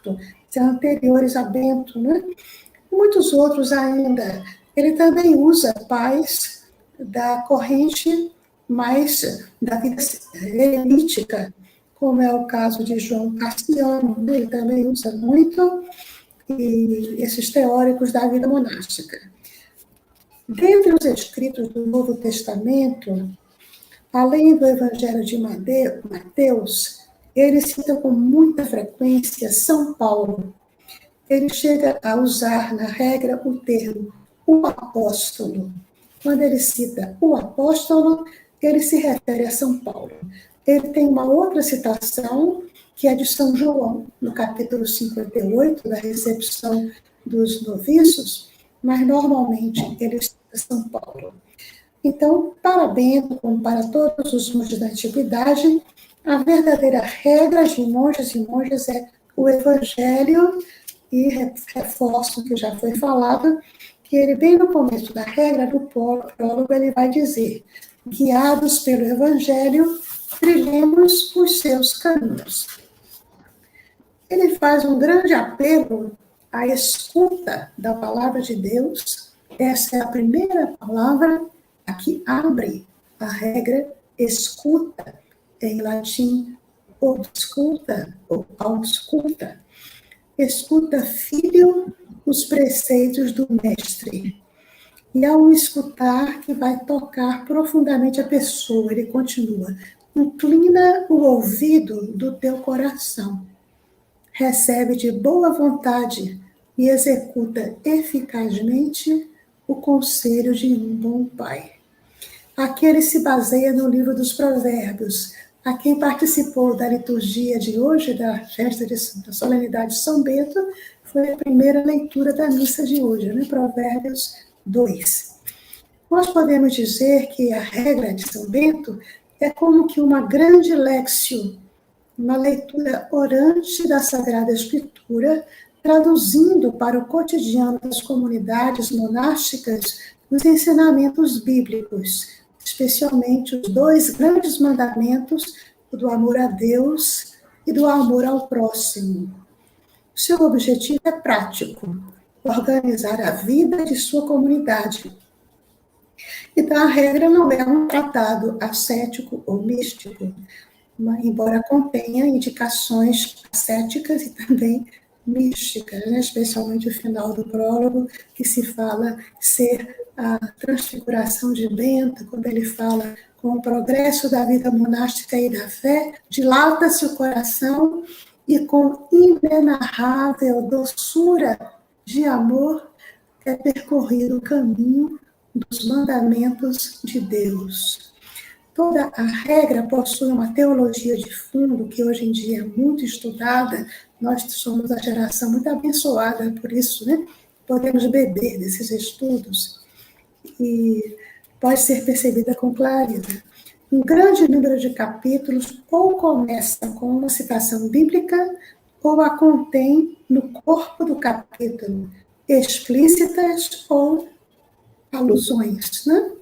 IV, anteriores a Bento, né? E muitos outros ainda. Ele também usa pais da corrente mais da vida helenística, como é o caso de João Cassiano, né? Ele também usa muito e esses teóricos da vida monástica. Dentre os escritos do Novo Testamento, além do Evangelho de Mateus, ele cita com muita frequência São Paulo. Ele chega a usar na regra o termo o apóstolo. Quando ele cita o apóstolo, ele se refere a São Paulo. Ele tem uma outra citação, que é de São João, no capítulo 58, da recepção dos noviços, mas normalmente ele cita São Paulo. Então, para Bento, como para todos os monges da antiguidade, a verdadeira regra de monges e monjas é o Evangelho, e reforço o que já foi falado, que ele, bem no começo da regra do prólogo, ele vai dizer: guiados pelo Evangelho, trilhemos os seus caminhos. ele faz um grande apelo à escuta da palavra de Deus. Essa é a primeira palavra a que abre a regra escuta, em latim, ausculta, ou ausculta. Escuta, filho, os preceitos do mestre. E ao escutar, que vai tocar profundamente a pessoa, ele continua, inclina o ouvido do teu coração, recebe de boa vontade e executa eficazmente o conselho de um bom pai. Aqui ele se baseia no livro dos Provérbios. A quem participou da liturgia de hoje, da festa da solenidade de São Bento, foi a primeira leitura da missa de hoje, né? Provérbios 2. Nós podemos dizer que a regra de São Bento é como que uma grande léxio, uma leitura orante da Sagrada Escritura, traduzindo para o cotidiano das comunidades monásticas os ensinamentos bíblicos, especialmente os dois grandes mandamentos, o do amor a Deus e do amor ao próximo. O seu objetivo é prático, organizar a vida de sua comunidade. Então, a regra não é um tratado ascético ou místico, embora contenha indicações ascéticas e também místicas, né? Especialmente o final do prólogo, que se fala ser a transfiguração de Bento, quando ele fala com o progresso da vida monástica e da fé, dilata-se o coração e com inenarrável doçura de amor é percorrido o caminho dos mandamentos de Deus. Toda a regra possui uma teologia de fundo que hoje em dia é muito estudada. Nós somos a geração muito abençoada por isso, né? Podemos beber desses estudos e pode ser percebida com clareza. Um grande número de capítulos ou começa com uma citação bíblica ou a contém no corpo do capítulo, explícitas ou alusões, né?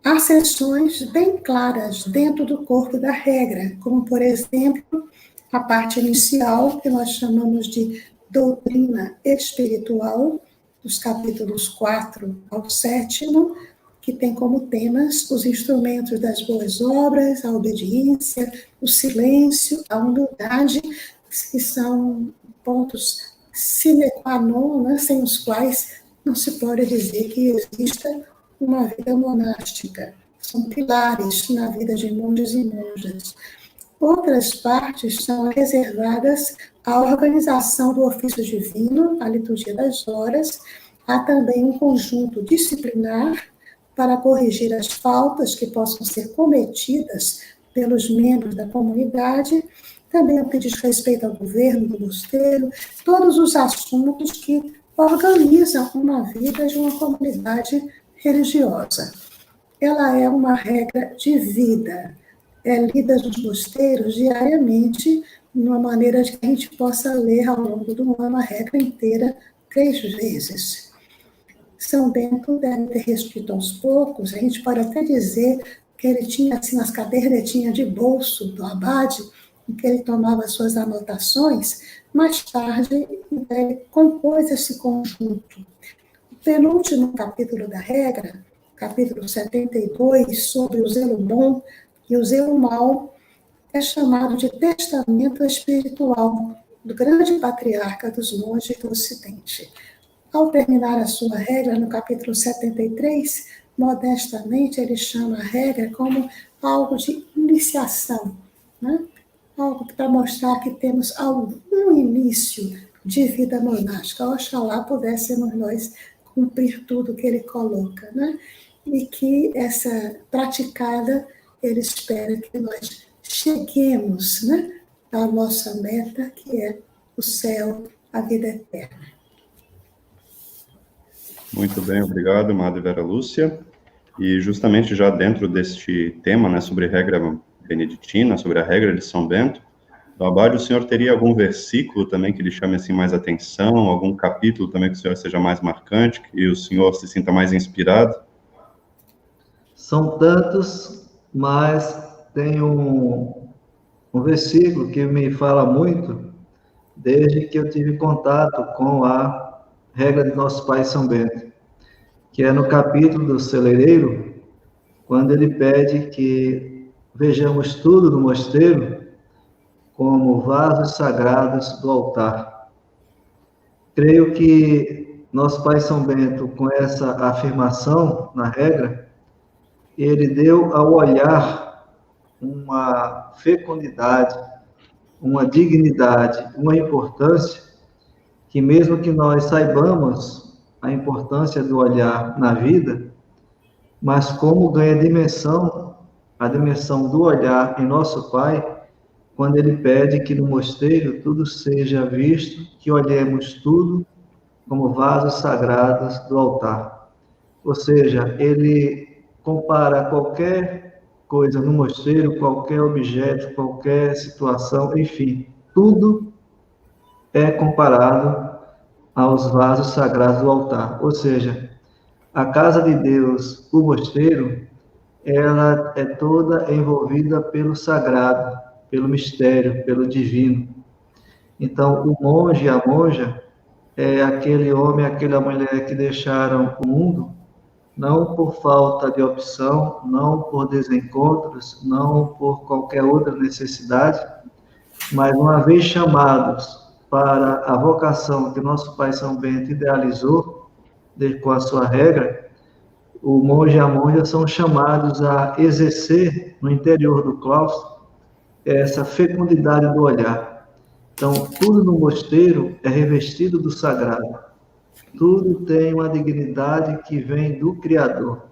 Há seções bem claras dentro do corpo da regra, como, por exemplo, a parte inicial, que nós chamamos de doutrina espiritual, dos capítulos 4 ao 7º, que tem como temas os instrumentos das boas obras, a obediência, o silêncio, a humildade, que são pontos sine qua non, né, sem os quais não se pode dizer que exista uma vida monástica. São pilares na vida de monges e monjas. Outras partes são reservadas à organização do ofício divino, à liturgia das horas. Há também um conjunto disciplinar para corrigir as faltas que possam ser cometidas pelos membros da comunidade, também o que diz respeito ao governo do mosteiro, todos os assuntos que organizam uma vida de uma comunidade religiosa. Ela é uma regra de vida, é lida nos mosteiros diariamente, de uma maneira de que a gente possa ler ao longo do ano a regra inteira 3 vezes. São Bento deve ter reescrito aos poucos, a gente pode até dizer que ele tinha assim, as cadernetinhas de bolso do abade, em que ele tomava suas anotações. Mais tarde, ele compôs esse conjunto. O penúltimo capítulo da regra, capítulo 72, sobre o zelo bom e o zelo mau, é chamado de testamento espiritual do grande patriarca dos monges do Ocidente. Ao terminar a sua regra, no capítulo 73, modestamente ele chama a regra como algo de iniciação, né? Algo para mostrar que temos algum início de vida monástica. Oxalá pudéssemos nós cumprir tudo que ele coloca, né? E que essa praticada, ele espera que nós cheguemos, né, à nossa meta, que é o céu, a vida eterna. Muito bem, obrigado, Madre Vera Lúcia. E justamente já dentro deste tema, né, sobre regra beneditina, sobre a regra de São Bento, do Abade, o senhor teria algum versículo também que lhe chame assim mais atenção, algum capítulo também que o senhor seja mais marcante, que o senhor se sinta mais inspirado? São tantos, mas tem um versículo que me fala muito, desde que eu tive contato com a regra de Nosso Pai São Bento, que é no capítulo do celeireiro, quando ele pede que vejamos tudo no mosteiro como vasos sagrados do altar. Creio que Nosso Pai São Bento, com essa afirmação na regra, ele deu ao olhar uma fecundidade, uma dignidade, uma importância, que mesmo que nós saibamos a importância do olhar na vida, mas como ganha dimensão, a dimensão do olhar em Nosso Pai, quando ele pede que no mosteiro tudo seja visto, que olhemos tudo como vasos sagrados do altar. Ou seja, ele compara qualquer coisa no mosteiro, qualquer objeto, qualquer situação, enfim, tudo é comparado aos vasos sagrados do altar. Ou seja, a casa de Deus, o mosteiro, ela é toda envolvida pelo sagrado, pelo mistério, pelo divino. Então, o monge e a monja é aquele homem, aquela mulher que deixaram o mundo, não por falta de opção, não por desencontros, não por qualquer outra necessidade, mas uma vez chamados para a vocação que Nosso Pai São Bento idealizou, com a sua regra, o monge e a monja são chamados a exercer no interior do claustro essa fecundidade do olhar. Então, tudo no mosteiro é revestido do sagrado. Tudo tem uma dignidade que vem do Criador.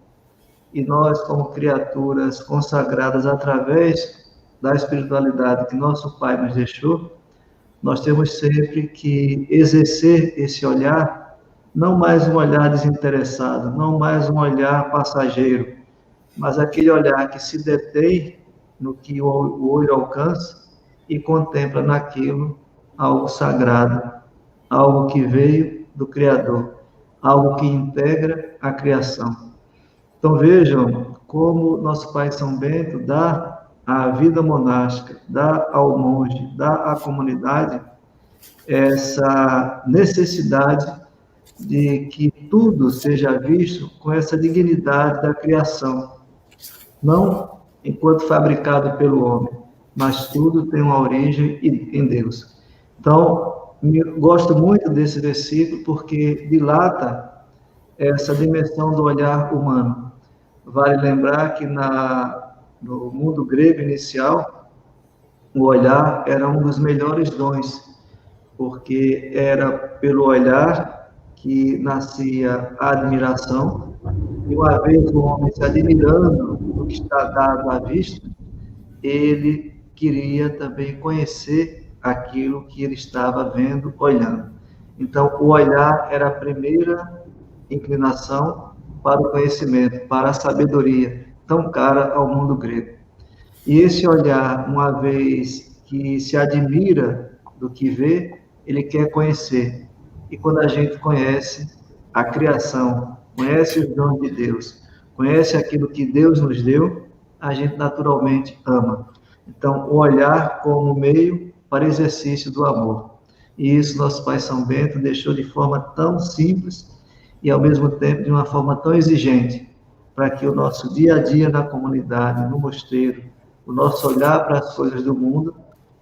E nós, como criaturas consagradas através da espiritualidade que nosso Pai nos deixou, nós temos sempre que exercer esse olhar, não mais um olhar desinteressado, não mais um olhar passageiro, mas aquele olhar que se detém no que o olho alcança e contempla naquilo algo sagrado, algo que veio do Criador, algo que integra a criação. Então vejam como nosso Pai São Bento dá à vida monástica, dá ao monge, dá à comunidade essa necessidade de que tudo seja visto com essa dignidade da criação, não enquanto fabricado pelo homem, mas tudo tem uma origem em Deus. Então, gosto muito desse versículo porque dilata essa dimensão do olhar humano. Vale lembrar que no mundo grego inicial, o olhar era um dos melhores dons, porque era pelo olhar que nascia a admiração, e uma vez o homem se admirando do que está dado à vista, ele queria também conhecer aquilo que ele estava vendo, olhando. Então, o olhar era a primeira inclinação para o conhecimento, para a sabedoria, tão cara ao mundo grego. E esse olhar, uma vez que se admira do que vê, ele quer conhecer. E quando a gente conhece a criação, conhece os dons de Deus, conhece aquilo que Deus nos deu, a gente naturalmente ama. Então, o olhar como meio para exercício do amor. E isso nosso Pai São Bento deixou de forma tão simples e, ao mesmo tempo, de uma forma tão exigente, para que o nosso dia a dia na comunidade, no mosteiro, o nosso olhar para as coisas do mundo,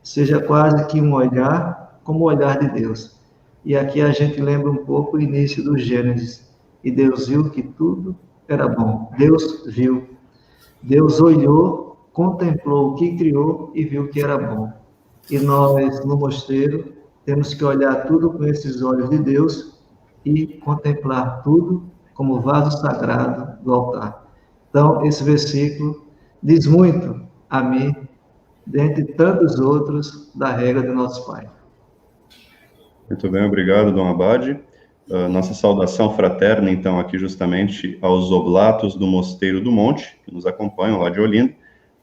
seja quase que um olhar como o olhar de Deus. E aqui a gente lembra um pouco o início do Gênesis. E Deus viu que tudo era bom. Deus viu. Deus olhou, contemplou o que criou e viu que era bom. E nós, no mosteiro, temos que olhar tudo com esses olhos de Deus e contemplar tudo como vaso sagrado do altar. Então, esse versículo diz muito a mim, dentre tantos outros, da regra do nosso Pai. Muito bem, obrigado, Dom Abade. Nossa saudação fraterna, então, aqui justamente aos oblatos do Mosteiro do Monte, que nos acompanham lá de Olinda,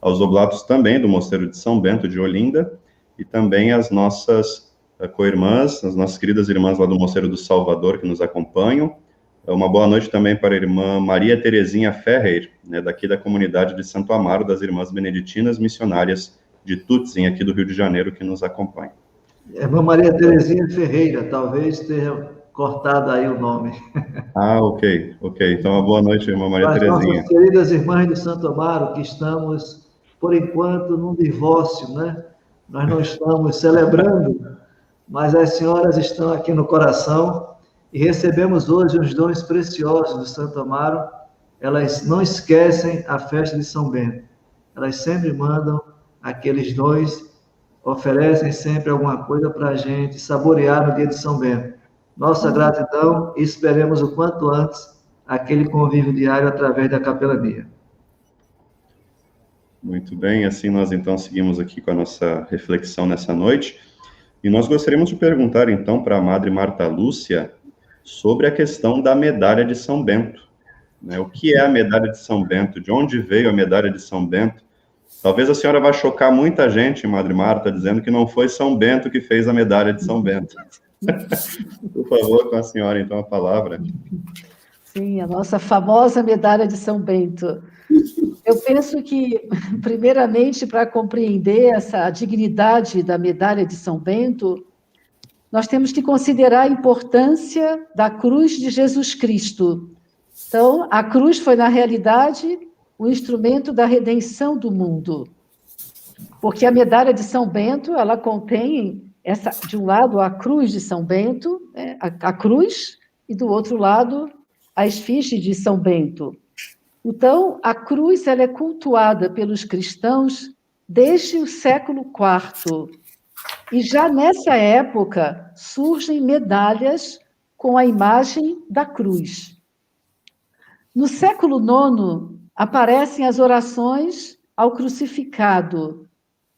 aos oblatos também do Mosteiro de São Bento de Olinda, e também as nossas co-irmãs, as nossas queridas irmãs lá do Mosteiro do Salvador, que nos acompanham. Uma boa noite também para a irmã Maria Terezinha Ferreira, né, daqui da comunidade de Santo Amaro, das Irmãs Beneditinas Missionárias de Tutzin, aqui do Rio de Janeiro, que nos acompanha. Irmã Maria Terezinha Ferreira, talvez tenha cortado aí o nome. Ah, ok. Então, uma boa noite, irmã Maria As Terezinha. nossas queridas irmãs de Santo Amaro, que estamos, por enquanto, num divórcio, né? Nós não estamos celebrando, mas as senhoras estão aqui no coração e recebemos hoje uns dons preciosos do Santo Amaro. Elas não esquecem a festa de São Bento. Elas sempre mandam aqueles dons, oferecem sempre alguma coisa para a gente saborear no dia de São Bento. Nossa gratidão e esperemos o quanto antes aquele convívio diário através da capelania. Muito bem, assim nós então seguimos aqui com a nossa reflexão nessa noite. E nós gostaríamos de perguntar então para a Madre Marta Lúcia sobre a questão da medalha de São Bento. Né? O que é a medalha de São Bento? De onde veio a medalha de São Bento? Talvez a senhora vá chocar muita gente, Madre Marta, dizendo que não foi São Bento que fez a medalha de São Bento. Por favor, com a senhora, então, a palavra. Sim, a nossa famosa medalha de São Bento. Eu penso que, primeiramente, para compreender essa dignidade da medalha de São Bento, nós temos que considerar a importância da cruz de Jesus Cristo. Então, a cruz foi, na realidade, o instrumento da redenção do mundo. Porque a medalha de São Bento, ela contém, de um lado, a cruz de São Bento, a cruz, e do outro lado, a esfinge de São Bento. Então, a cruz ela é cultuada pelos cristãos desde o século IV. E já nessa época surgem medalhas com a imagem da cruz. No século IX, aparecem as orações ao crucificado.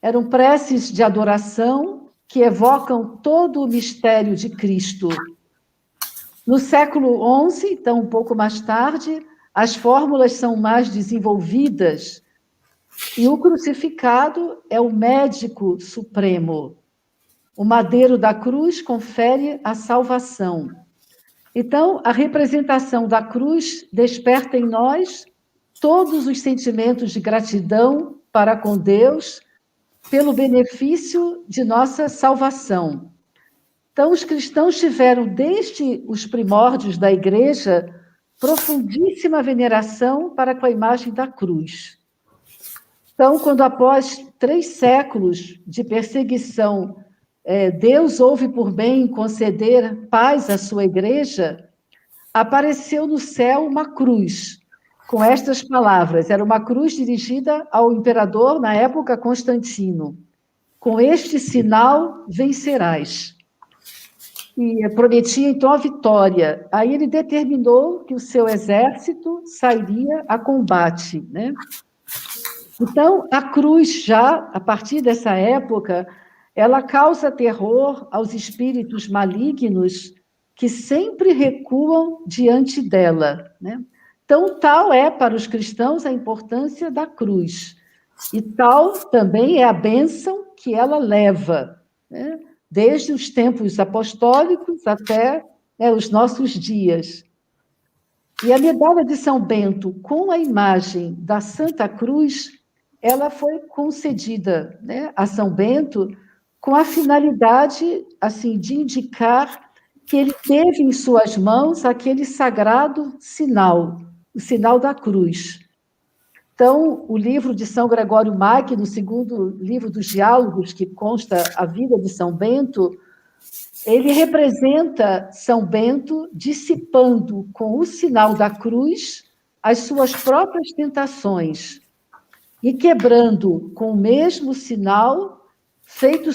Eram preces de adoração que evocam todo o mistério de Cristo. No século XI, então um pouco mais tarde, as fórmulas são mais desenvolvidas e o crucificado é o médico supremo. O madeiro da cruz confere a salvação. Então, a representação da cruz desperta em nós todos os sentimentos de gratidão para com Deus pelo benefício de nossa salvação. Então, os cristãos tiveram, desde os primórdios da Igreja, profundíssima veneração para com a imagem da cruz. Então, quando após 3 séculos de perseguição, Deus houve por bem conceder paz à sua Igreja, apareceu no céu uma cruz, com estas palavras. Era uma cruz dirigida ao imperador, na época, Constantino. Com este sinal vencerás. E prometia, então, a vitória. Aí ele determinou que o seu exército sairia a combate, né? Então, a cruz, já, a partir dessa época, ela causa terror aos espíritos malignos que sempre recuam diante dela, né? Então, tal é para os cristãos a importância da cruz. E tal também é a bênção que ela leva, né? Desde os tempos apostólicos até os nossos dias. E a medalha de São Bento, com a imagem da Santa Cruz, ela foi concedida, né, a São Bento com a finalidade assim, de indicar que ele teve em suas mãos aquele sagrado sinal, o sinal da cruz. Então, o livro de São Gregório Magno, o segundo livro dos Diálogos, que consta a vida de São Bento, ele representa São Bento dissipando com o sinal da cruz as suas próprias tentações e quebrando com o mesmo sinal feito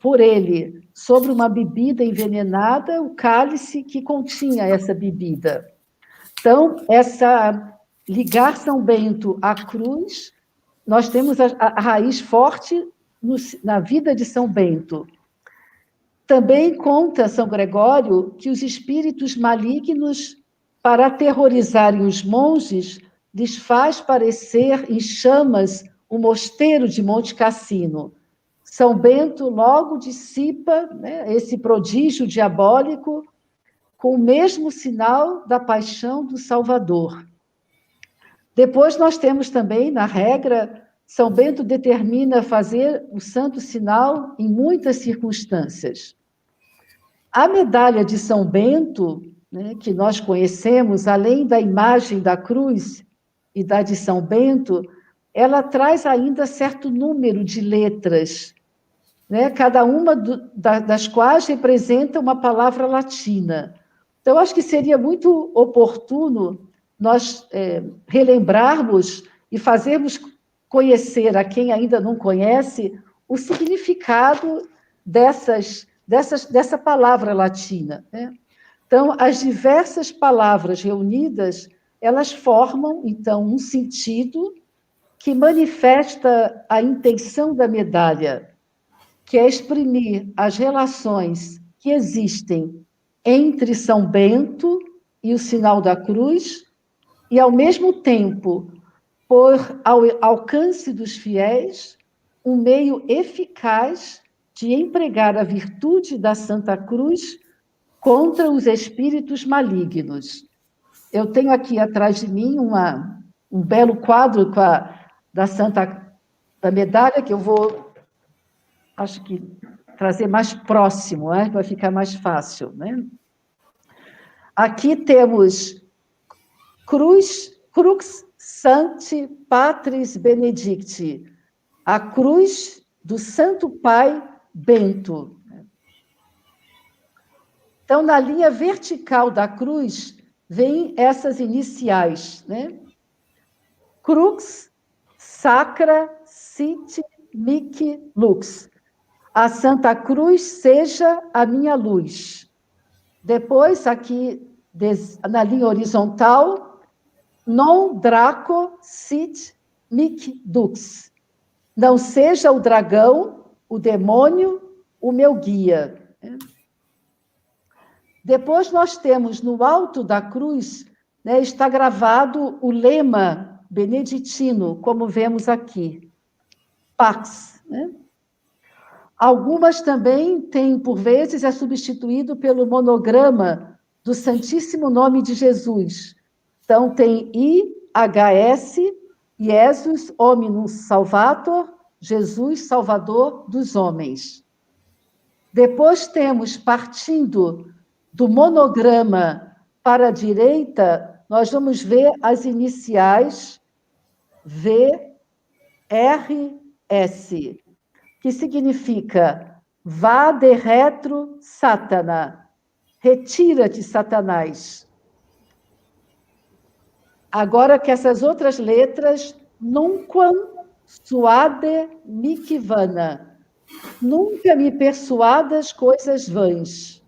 por ele sobre uma bebida envenenada, o cálice que continha essa bebida. Então, ligar São Bento à cruz, nós temos a raiz forte na vida de São Bento. Também conta São Gregório que os espíritos malignos, para aterrorizarem os monges, lhes faz parecer em chamas o mosteiro de Monte Cassino. São Bento logo dissipa, né, esse prodígio diabólico com o mesmo sinal da paixão do Salvador. Depois nós temos também, na regra, São Bento determina fazer o santo sinal em muitas circunstâncias. A medalha de São Bento, né, que nós conhecemos, além da imagem da cruz e da de São Bento, ela traz ainda certo número de letras, né, cada uma das quais representa uma palavra latina. Então, acho que seria muito oportuno nós relembrarmos e fazermos conhecer a quem ainda não conhece o significado dessa palavra latina, né? Então, as diversas palavras reunidas, elas formam, então, um sentido que manifesta a intenção da medalha, que é exprimir as relações que existem entre São Bento e o sinal da cruz, e, ao mesmo tempo, pôr ao alcance dos fiéis um meio eficaz de empregar a virtude da Santa Cruz contra os espíritos malignos. Eu tenho aqui atrás de mim um belo quadro da medalha, que eu vou, acho que, trazer mais próximo, né? Vai ficar mais fácil, né? Aqui temos Crux Sancti Patris Benedicti, a cruz do Santo Pai Bento. Então, na linha vertical da cruz, vêm essas iniciais, né? Crux Sacra Sit Mihi Lux. A Santa Cruz seja a minha luz. Depois, aqui, na linha horizontal, Non Draco Sit Mihi Dux. Não seja o dragão, o demônio, o meu guia. Depois nós temos, no alto da cruz, né, está gravado o lema beneditino, como vemos aqui, Pax. Né? Algumas também têm, por vezes, é substituído pelo monograma do Santíssimo Nome de Jesus. Então, tem IHS, Jesus Hominum Salvator, Jesus Salvador dos homens. Depois temos, partindo do monograma para a direita, nós vamos ver as iniciais VRS, que significa vá de retro Satana, retira-te, Satanás. Agora que essas outras letras, nunquam suade mihi vana, nunca me persuadas coisas vãs.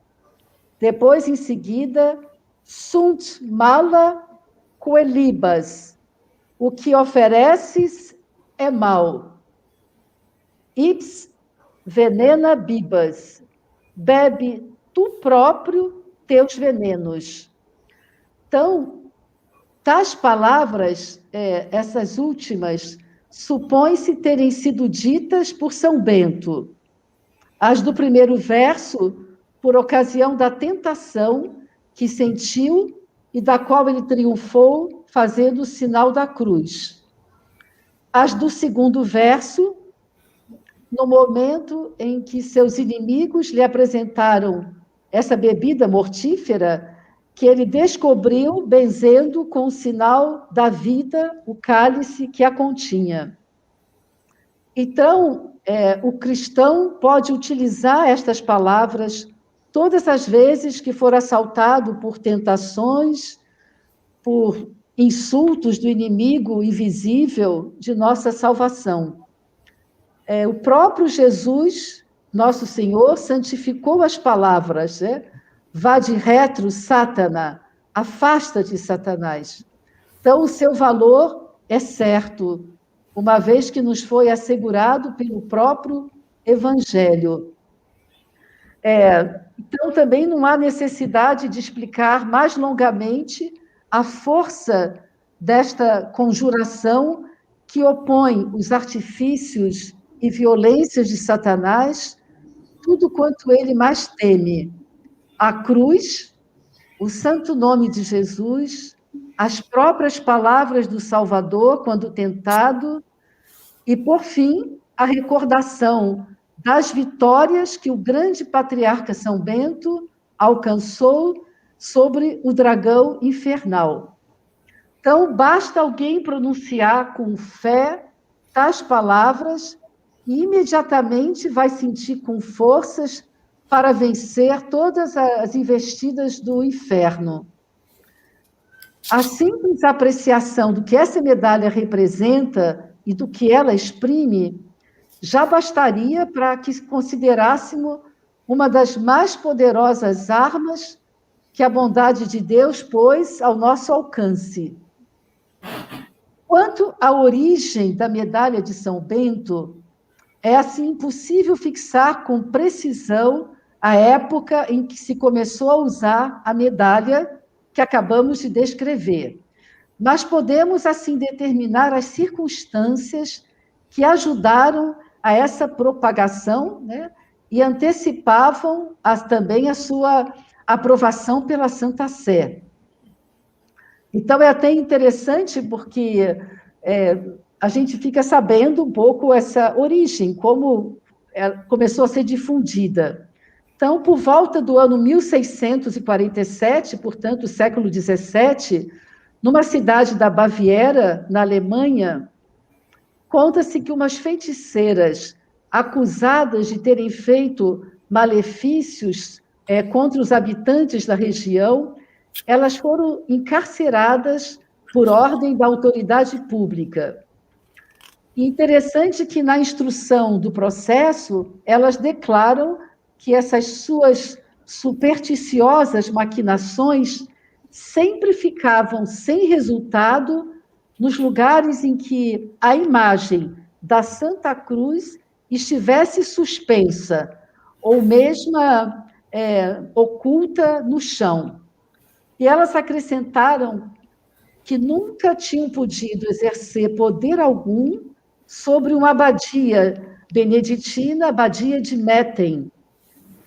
Depois, em seguida, sunt mala coelibas, o que ofereces é mal. Ips venena bibas, bebe tu próprio teus venenos. Então, tais palavras, essas últimas, supõe-se terem sido ditas por São Bento. As do primeiro verso, por ocasião da tentação que sentiu e da qual ele triunfou fazendo o sinal da cruz. As do segundo verso, no momento em que seus inimigos lhe apresentaram essa bebida mortífera, que ele descobriu benzendo com o sinal da vida o cálice que a continha. Então, o cristão pode utilizar estas palavras todas as vezes que for assaltado por tentações, por insultos do inimigo invisível de nossa salvação. O próprio Jesus, nosso Senhor, santificou as palavras, né? Vá de retro, Satana, afasta-te, Satanás. Então, o seu valor é certo, uma vez que nos foi assegurado pelo próprio Evangelho. Então, também não há necessidade de explicar mais longamente a força desta conjuração que opõe os artifícios e violências de Satanás, tudo quanto ele mais teme. A cruz, o santo nome de Jesus, as próprias palavras do Salvador, quando tentado, E, por fim, a recordação das vitórias que o grande patriarca São Bento alcançou sobre o dragão infernal. Então, basta alguém pronunciar com fé tais palavras e imediatamente vai sentir com forças para vencer todas as investidas do inferno. A simples apreciação do que essa medalha representa e do que ela exprime já bastaria para que considerássemos uma das mais poderosas armas que a bondade de Deus pôs ao nosso alcance. Quanto à origem da medalha de São Bento, é assim impossível fixar com precisão a época em que se começou a usar a medalha que acabamos de descrever. Mas podemos, assim, determinar as circunstâncias que ajudaram a essa propagação, né, e antecipavam também a sua aprovação pela Santa Sé. Então, é até interessante porque a gente fica sabendo um pouco essa origem, como começou a ser difundida. Então, por volta do ano 1647, portanto, século XVII, numa cidade da Baviera, na Alemanha, conta-se que umas feiticeiras acusadas de terem feito malefícios contra os habitantes da região, elas foram encarceradas por ordem da autoridade pública. E interessante que na instrução do processo, elas declaram que essas suas supersticiosas maquinações sempre ficavam sem resultado nos lugares em que a imagem da Santa Cruz estivesse suspensa, ou mesmo oculta no chão. E elas acrescentaram que nunca tinham podido exercer poder algum sobre uma abadia beneditina, a abadia de Metten.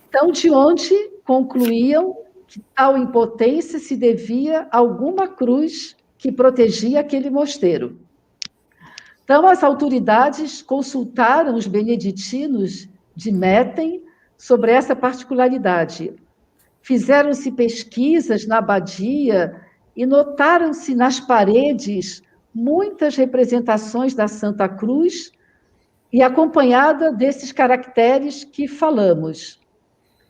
Então, de onde concluíam que tal impotência se devia a alguma cruz que protegia aquele mosteiro. Então, as autoridades consultaram os beneditinos de Metten sobre essa particularidade. Fizeram-se pesquisas na abadia e notaram-se nas paredes muitas representações da Santa Cruz e acompanhada desses caracteres que falamos.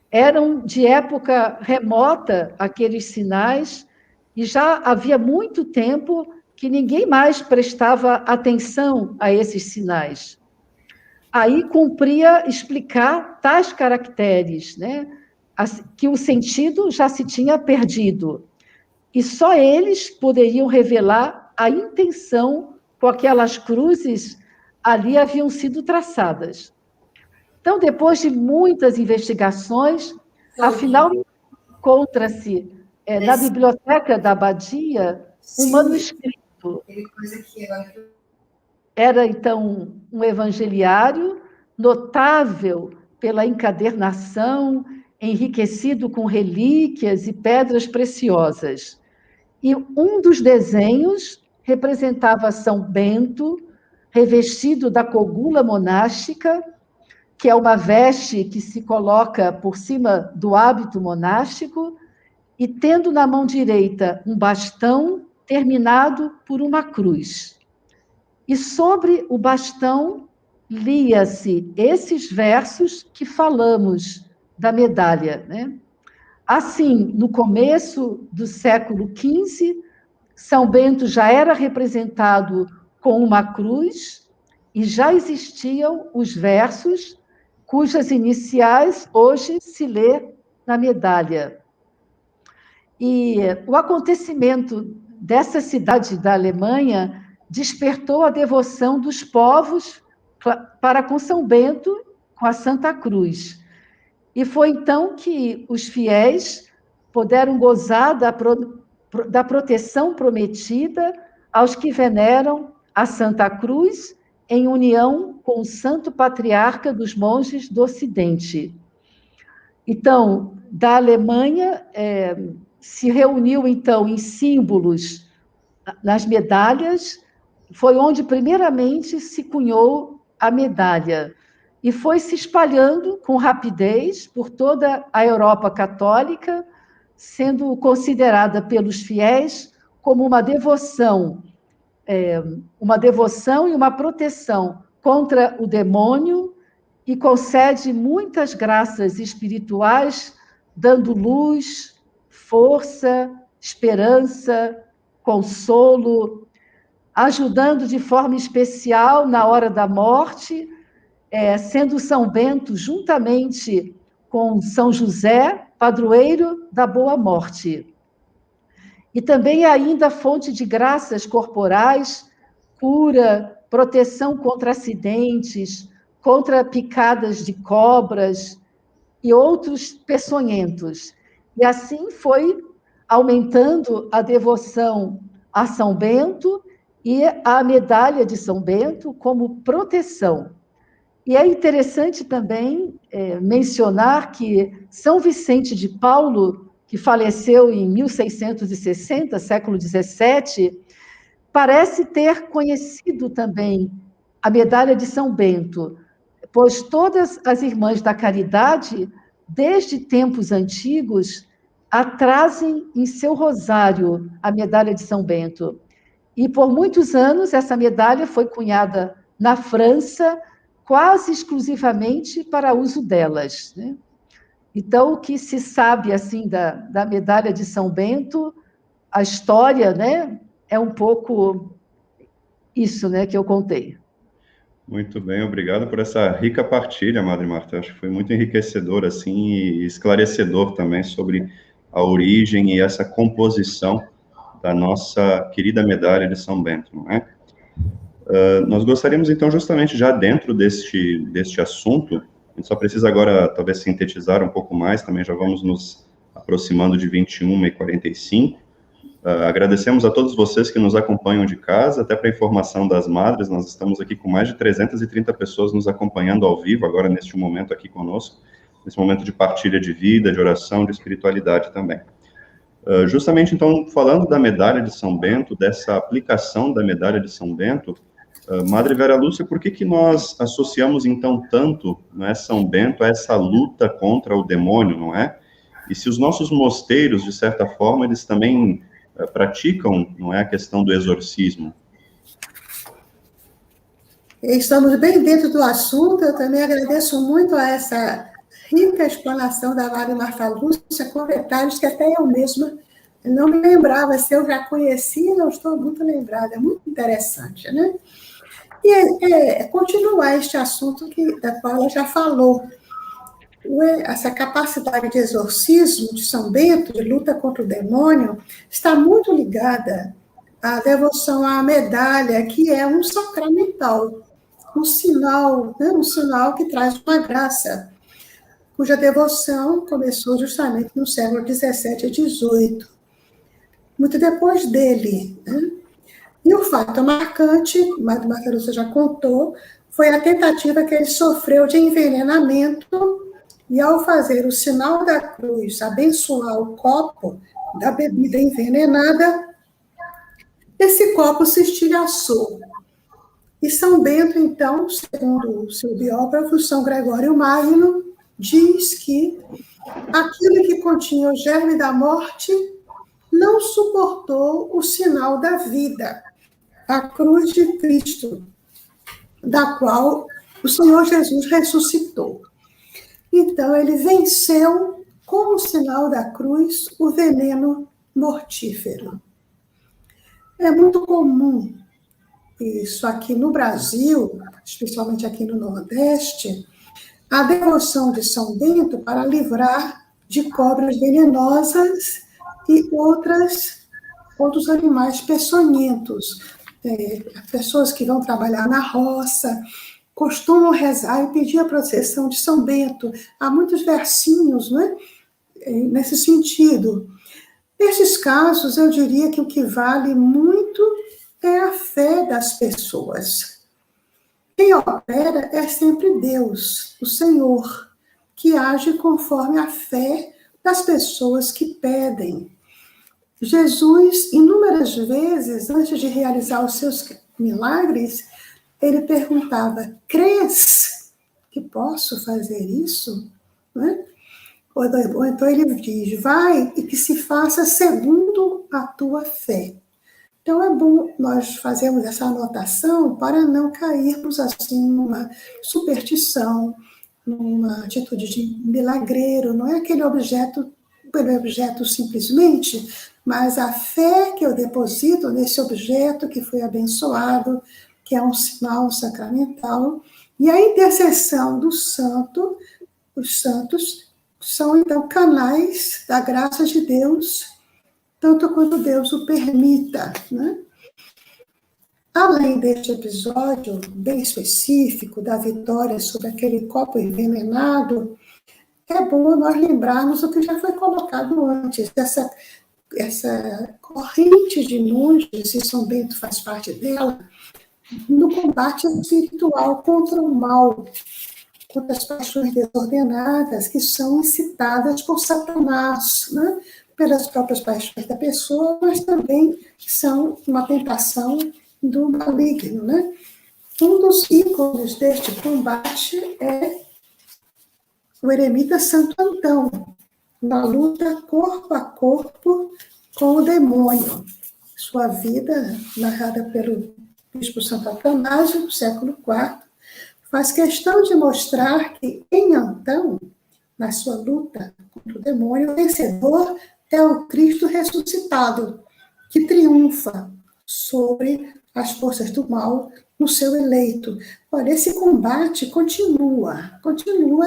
Eram de época remota aqueles sinais e já havia muito tempo que ninguém mais prestava atenção a esses sinais. Aí cumpria explicar tais caracteres, né, que o sentido já se tinha perdido. E só eles poderiam revelar a intenção com aquelas cruzes ali haviam sido traçadas. Então, depois de muitas investigações, afinal, encontra-se na biblioteca da abadia um manuscrito. Era, então, um evangeliário notável pela encadernação, enriquecido com relíquias e pedras preciosas. E um dos desenhos representava São Bento, revestido da cogula monástica, que é uma veste que se coloca por cima do hábito monástico, e tendo na mão direita um bastão terminado por uma cruz. E sobre o bastão lia-se esses versos que falamos da medalha, né? Assim, no começo do século XV, São Bento já era representado com uma cruz e já existiam os versos cujas iniciais hoje se lê na medalha. E o acontecimento dessa cidade da Alemanha despertou a devoção dos povos para com São Bento, com a Santa Cruz. E foi então que os fiéis puderam gozar da proteção prometida aos que veneram a Santa Cruz em união com o Santo Patriarca dos Monges do Ocidente. Então, da Alemanha, se reuniu, então, em símbolos nas medalhas, foi onde primeiramente se cunhou a medalha e foi se espalhando com rapidez por toda a Europa católica, sendo considerada pelos fiéis como uma devoção e uma proteção contra o demônio, e concede muitas graças espirituais, dando luz, força, esperança, consolo, ajudando de forma especial na hora da morte, sendo São Bento, juntamente com São José, padroeiro da boa morte. E também ainda fonte de graças corporais, cura, proteção contra acidentes, contra picadas de cobras e outros peçonhentos. E assim foi aumentando a devoção a São Bento e a medalha de São Bento como proteção. E é interessante também mencionar que São Vicente de Paulo, que faleceu em 1660, século XVII, parece ter conhecido também a medalha de São Bento, pois todas as irmãs da caridade, desde tempos antigos, a trazem em seu rosário a medalha de São Bento. E por muitos anos essa medalha foi cunhada na França, quase exclusivamente para uso delas, né? Então, o que se sabe assim da medalha de São Bento, a história, né, é um pouco isso, né, que eu contei. Muito bem, obrigado por essa rica partilha, Madre Marta. Acho que foi muito enriquecedor, assim, e esclarecedor também sobre a origem e essa composição da nossa querida medalha de São Bento, não é? Nós gostaríamos, então, justamente já dentro deste assunto, a gente só precisa agora, talvez, sintetizar um pouco mais, também já vamos nos aproximando de 21h45. Agradecemos a todos vocês que nos acompanham de casa, até para a informação das madres, nós estamos aqui com mais de 330 pessoas nos acompanhando ao vivo, agora neste momento aqui conosco, nesse momento de partilha de vida, de oração, de espiritualidade também. Justamente, então, falando da medalha de São Bento, dessa aplicação da medalha de São Bento, Madre Vera Lúcia, por que nós associamos, então, tanto, não é, São Bento a essa luta contra o demônio, não é? E se os nossos mosteiros, de certa forma, eles também praticam, não é, a questão do exorcismo? Estamos bem dentro do assunto, eu também agradeço muito a essa rica explanação da Madre Marta Lúcia, com detalhes que até eu mesma não me lembrava, se eu já conhecia, não estou muito lembrada, é muito interessante, né? E continuar este assunto da qual ela já falou, essa capacidade de exorcismo de São Bento, de luta contra o demônio, está muito ligada à devoção à medalha, que é um sacramental, um sinal, né, um sinal que traz uma graça, cuja devoção começou justamente no século XVII e XVIII, muito depois dele, né? E o fato marcante, o Madre Marta Lúcia já contou, foi a tentativa que ele sofreu de envenenamento, e ao fazer o sinal da cruz, abençoar o copo da bebida envenenada, esse copo se estilhaçou. E São Bento, então, segundo o seu biógrafo, São Gregório Magno, diz que aquilo que continha o germe da morte não suportou o sinal da vida, a cruz de Cristo, da qual o Senhor Jesus ressuscitou. Então, ele venceu, com o sinal da cruz, o veneno mortífero. É muito comum isso aqui no Brasil, especialmente aqui no Nordeste, a devoção de São Bento para livrar de cobras venenosas e outros animais peçonhentos. Pessoas que vão trabalhar na roça costumam rezar e pedir a proteção de São Bento. Há muitos versinhos, né, nesse sentido. Nesses casos, eu diria que o que vale muito é a fé das pessoas. Quem opera é sempre Deus, o Senhor, que age conforme a fé das pessoas que pedem. Jesus, inúmeras vezes, antes de realizar os seus milagres, ele perguntava: crês que posso fazer isso? Né? Ou então ele diz: vai e que se faça segundo a tua fé. Então é bom nós fazermos essa anotação para não cairmos assim numa superstição, numa atitude de milagreiro. Não é aquele objeto pelo objeto simplesmente, mas a fé que eu deposito nesse objeto que foi abençoado, que é um sinal sacramental, e a intercessão do santo, os santos são então canais da graça de Deus, tanto quanto Deus o permita, né? Além deste episódio bem específico da vitória sobre aquele copo envenenado, é bom nós lembrarmos o que já foi colocado antes, essa corrente de monges, e São Bento faz parte dela, no combate espiritual contra o mal, contra as paixões desordenadas que são incitadas por Satanás, né? Pelas próprias paixões da pessoa, mas também são uma tentação do maligno, né? Um dos ícones deste combate é o eremita Santo Antão, na luta corpo a corpo com o demônio. Sua vida, narrada pelo bispo Santo Atanásio, do século IV, faz questão de mostrar que, em Antão, na sua luta contra o demônio, o vencedor é o Cristo ressuscitado, que triunfa sobre as forças do mal no seu eleito. Olha, esse combate continua,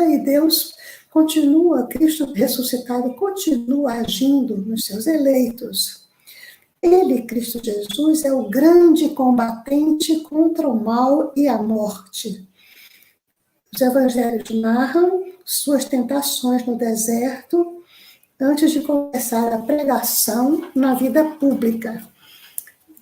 e Deus continua, Cristo ressuscitado continua agindo nos seus eleitos. Ele, Cristo Jesus, é o grande combatente contra o mal e a morte. Os evangelhos narram suas tentações no deserto antes de começar a pregação na vida pública.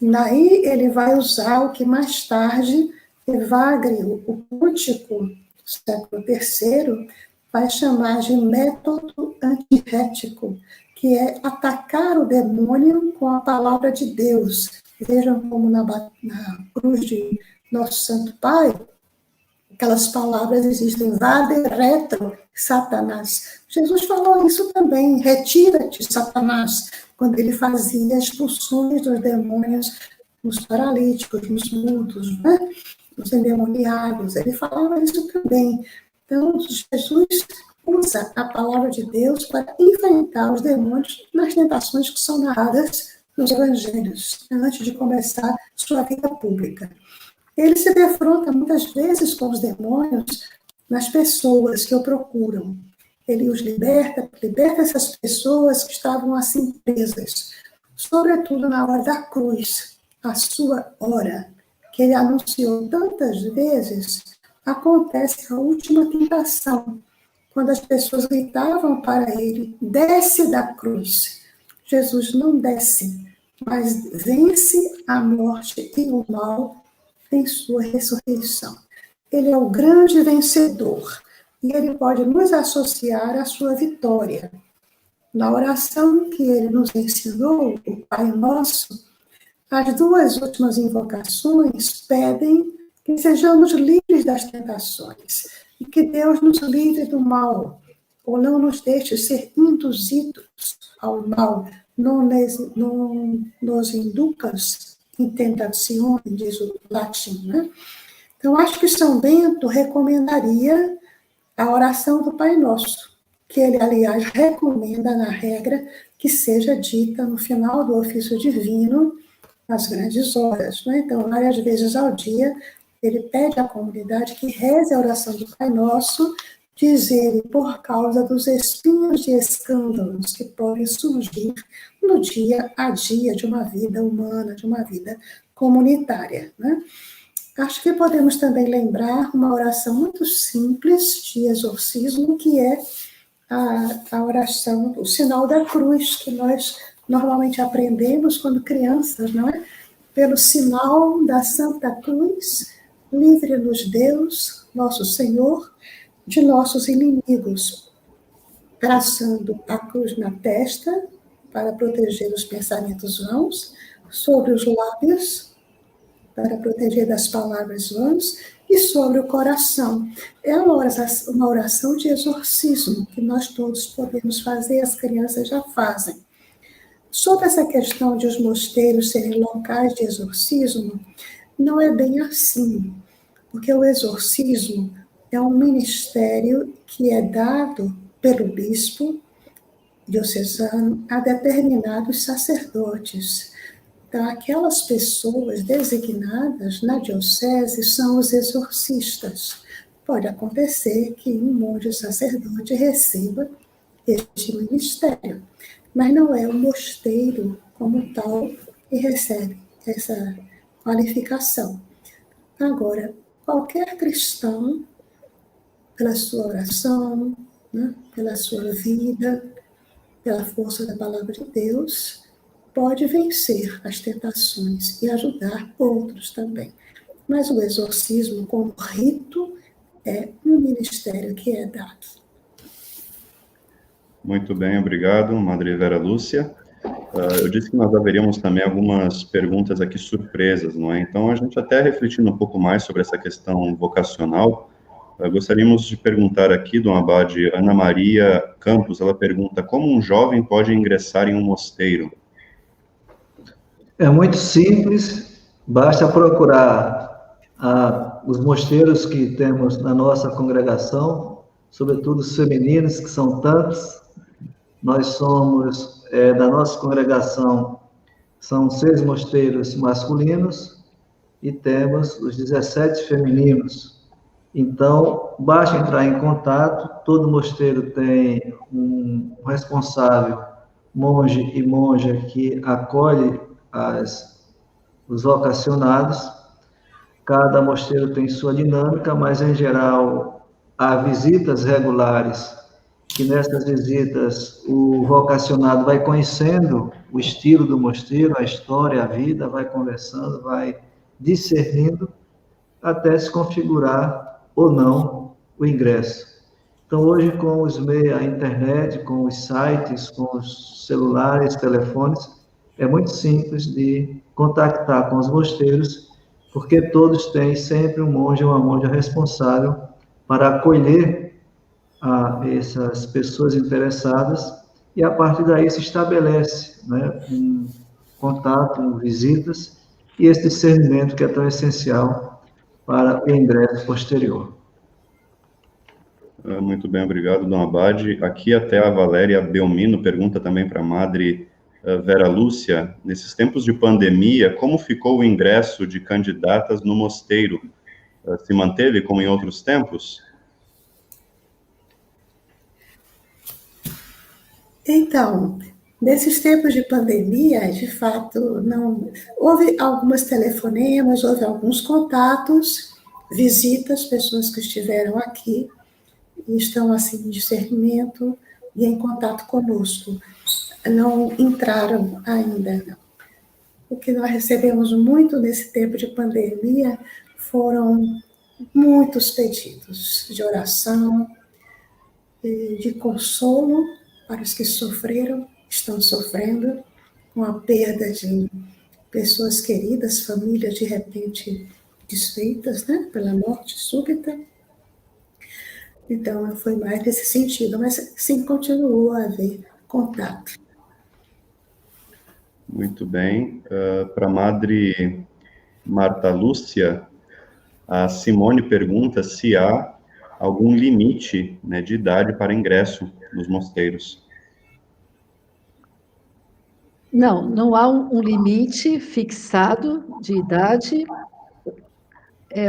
Daí ele vai usar o que mais tarde Evagrio, o Púntico, do século III, vai chamar de método antirético, que é atacar o demônio com a palavra de Deus. Vejam como na cruz de Nosso Santo Pai, aquelas palavras existem: vade retro, Satanás. Jesus falou isso também: retira-te, Satanás, quando ele fazia expulsões dos demônios nos paralíticos, nos mudos, né? Nos endemoniados. Ele falava isso também. Então, Jesus usa a palavra de Deus para enfrentar os demônios nas tentações que são narradas nos evangelhos, antes de começar sua vida pública. Ele se defronta muitas vezes com os demônios nas pessoas que o procuram. Ele os liberta essas pessoas que estavam assim presas, sobretudo na hora da cruz, a sua hora, que ele anunciou tantas vezes. Acontece a última tentação, quando as pessoas gritavam para ele: desce da cruz. Jesus não desce, mas vence a morte e o mal em sua ressurreição. Ele é o grande vencedor e ele pode nos associar à sua vitória. Na oração que ele nos ensinou, o Pai Nosso, as duas últimas invocações pedem que sejamos livres das tentações e que Deus nos livre do mal, ou não nos deixe ser induzidos ao mal, não nos inducas in tentazione, diz o latim, né? Então, acho que São Bento recomendaria a oração do Pai Nosso, que ele, aliás, recomenda na regra que seja dita no final do ofício divino, nas grandes horas, né? Então, várias vezes ao dia, ele pede à comunidade que reze a oração do Pai Nosso, diz ele, por causa dos espinhos de escândalos que podem surgir no dia a dia de uma vida humana, de uma vida comunitária, né? Acho que podemos também lembrar uma oração muito simples de exorcismo, que é a oração, o sinal da cruz, que nós normalmente aprendemos quando crianças, não é? Pelo sinal da Santa Cruz, livre-nos Deus, nosso Senhor, de nossos inimigos, traçando a cruz na testa, para proteger os pensamentos vãos, sobre os lábios, para proteger das palavras vãs, e sobre o coração. É uma oração de exorcismo que nós todos podemos fazer, as crianças já fazem. Sobre essa questão de os mosteiros serem locais de exorcismo, não é bem assim, porque o exorcismo é um ministério que é dado pelo bispo diocesano a determinados sacerdotes. Então, aquelas pessoas designadas na diocese são os exorcistas. Pode acontecer que um monge sacerdote receba este ministério, mas não é o mosteiro como tal que recebe essa qualificação. Agora, qualquer cristão, pela sua oração, né, pela sua vida, pela força da palavra de Deus, pode vencer as tentações e ajudar outros também. Mas o exorcismo, como rito, é um ministério que é dado. Muito bem, obrigado, Madre Vera Lúcia. Eu disse que nós haveríamos também algumas perguntas aqui surpresas, não é? Então, a gente até refletindo um pouco mais sobre essa questão vocacional, gostaríamos de perguntar aqui, Dona Abade Ana Maria Campos, ela pergunta, como um jovem pode ingressar em um mosteiro? É muito simples, basta procurar os mosteiros que temos na nossa congregação, sobretudo os femininos, que são tantos. Nós somos, da nossa congregação, são 6 mosteiros masculinos e temos os 17 femininos. Então, basta entrar em contato, todo mosteiro tem um responsável, monge e monja, que acolhe os vocacionados. Cada mosteiro tem sua dinâmica, mas, em geral, há visitas regulares, que nessas visitas o vocacionado vai conhecendo o estilo do mosteiro, a história, a vida, vai conversando, vai discernindo, até se configurar ou não o ingresso. Então, hoje, com os meios, a internet, com os sites, com os celulares, telefones, é muito simples de contactar com os mosteiros, porque todos têm sempre um monge ou uma monja responsável para acolher essas pessoas interessadas, e a partir daí se estabelece, né, um contato, visitas, e esse discernimento que é tão essencial para o ingresso posterior. Muito bem, obrigado, Dona Abade. Aqui até a Valéria Belmino pergunta também para a Madre Vera Lúcia, nesses tempos de pandemia, como ficou o ingresso de candidatas no mosteiro? Se manteve como em outros tempos? Então, nesses tempos de pandemia, de fato, não houve alguns telefonemas, houve alguns contatos, visitas, pessoas que estiveram aqui e estão assim em discernimento e em contato conosco. Não entraram ainda, não. O que nós recebemos muito nesse tempo de pandemia foram muitos pedidos de oração, de consolo para os que sofreram, estão sofrendo com a perda de pessoas queridas, famílias de repente desfeitas, né, pela morte súbita. Então, foi mais nesse sentido, mas sim, continuou a haver contato. Muito bem. Para a Madre Marta Lúcia, a Simone pergunta se há algum limite, né, de idade para ingresso nos mosteiros. Não, não há um limite fixado de idade.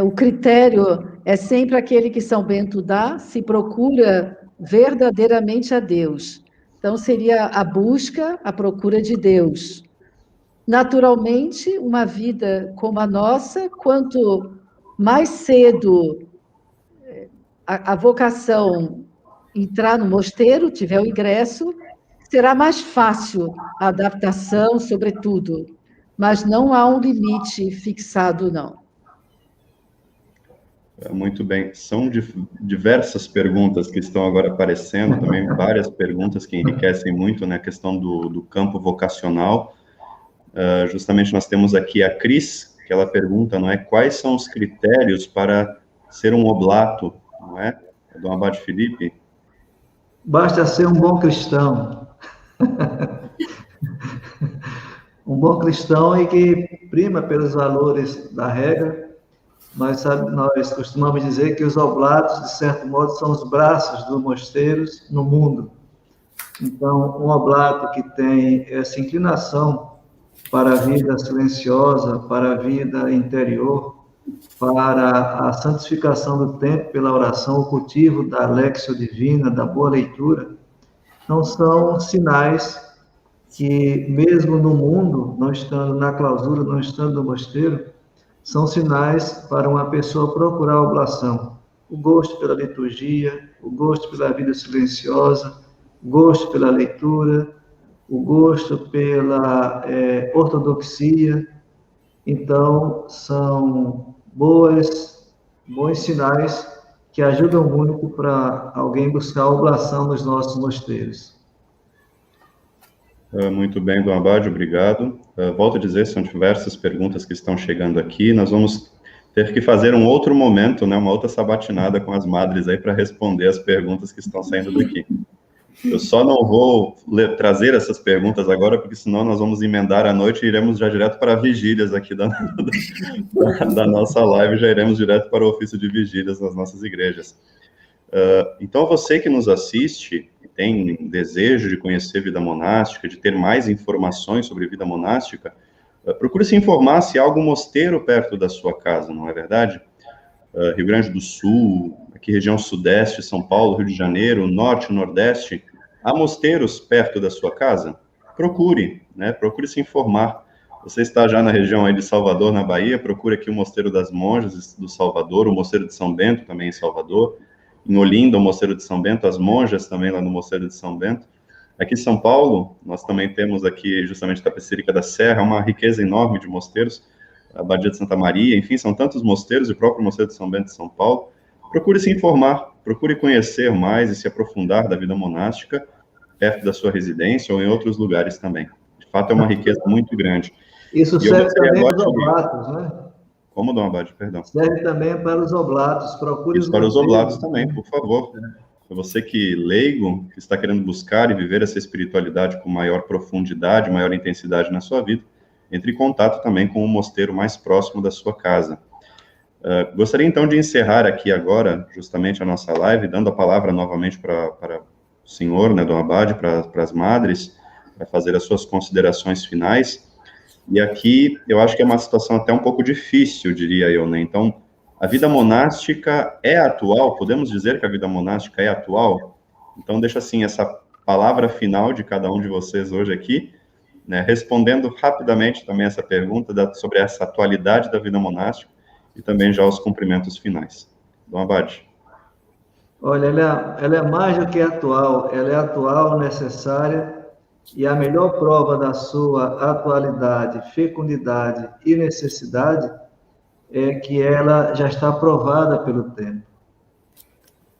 O critério é sempre aquele que São Bento dá, se procura verdadeiramente a Deus. Então, seria a busca, a procura de Deus. Naturalmente, uma vida como a nossa, quanto mais cedo a vocação entrar no mosteiro, tiver o ingresso, será mais fácil a adaptação, sobretudo. Mas não há um limite fixado, não. Muito bem. São diversas perguntas que estão agora aparecendo, também várias perguntas que enriquecem muito, né, a questão do campo vocacional. Justamente nós temos aqui a Cris, ela pergunta, não é, quais são os critérios para ser um oblato, não é, do Abade Filipe? Basta ser um bom cristão. Um bom cristão e que prima pelos valores da regra. Nós costumamos dizer que os oblatos, de certo modo, são os braços dos mosteiros no mundo. Então, um oblato que tem essa inclinação para a vida silenciosa, para a vida interior, para a santificação do tempo pela oração, o cultivo da Lexio Divina, da boa leitura, então são sinais que, mesmo no mundo, não estando na clausura, não estando no mosteiro, são sinais para uma pessoa procurar a oblação. O gosto pela liturgia, o gosto pela vida silenciosa, o gosto pela leitura, o gosto pela ortodoxia. Então, são bons sinais que ajudam muito para alguém buscar a oblação nos nossos mosteiros. Muito bem, Dom Abade, obrigado. Volto a dizer, são diversas perguntas que estão chegando aqui. Nós vamos ter que fazer um outro momento, né, uma outra sabatinada com as madres aí para responder as perguntas que estão saindo daqui. Eu só não vou trazer essas perguntas agora, porque senão nós vamos emendar a noite e iremos já direto para vigílias aqui da nossa live, já iremos direto para o ofício de vigílias nas nossas igrejas. Então, você que nos assiste e tem desejo de conhecer vida monástica, de ter mais informações sobre vida monástica, procure se informar se há algum mosteiro perto da sua casa, não é verdade? Rio Grande do Sul, aqui região sudeste, São Paulo, Rio de Janeiro, norte, nordeste, há mosteiros perto da sua casa? Procure, né? Procure se informar. Você está já na região aí de Salvador, na Bahia, procure aqui o Mosteiro das Monjas do Salvador, o Mosteiro de São Bento, também em Salvador. Em Olinda, o Mosteiro de São Bento, as monjas também lá no Mosteiro de São Bento. Aqui em São Paulo, nós também temos aqui justamente Tapecerica da Serra, uma riqueza enorme de mosteiros, a Abadia de Santa Maria, enfim, são tantos mosteiros, e o próprio Mosteiro de São Bento de São Paulo. Procure se informar, procure conhecer mais e se aprofundar da vida monástica perto da sua residência ou em outros lugares também. De fato, é uma riqueza muito grande. Isso serve também para os oblatos, né? Como, Dom Abade, perdão? Serve também para os oblatos. Procure isso para os oblatos também, por favor. Você que leigo, que está querendo buscar e viver essa espiritualidade com maior profundidade, maior intensidade na sua vida, entre em contato também com o mosteiro mais próximo da sua casa. Gostaria então de encerrar aqui agora, justamente a nossa live, dando a palavra novamente para o senhor, né, Dom Abade, para as madres, para fazer as suas considerações finais. E aqui, eu acho que é uma situação até um pouco difícil, diria eu, né? Então, a vida monástica é atual? Podemos dizer que a vida monástica é atual? Então, deixa assim, essa palavra final de cada um de vocês hoje aqui, né? Respondendo rapidamente também essa pergunta sobre essa atualidade da vida monástica e também já os cumprimentos finais. Dom Abade. Olha, ela é mais do que atual, ela é atual, necessária, e a melhor prova da sua atualidade, fecundidade e necessidade é que ela já está provada pelo tempo.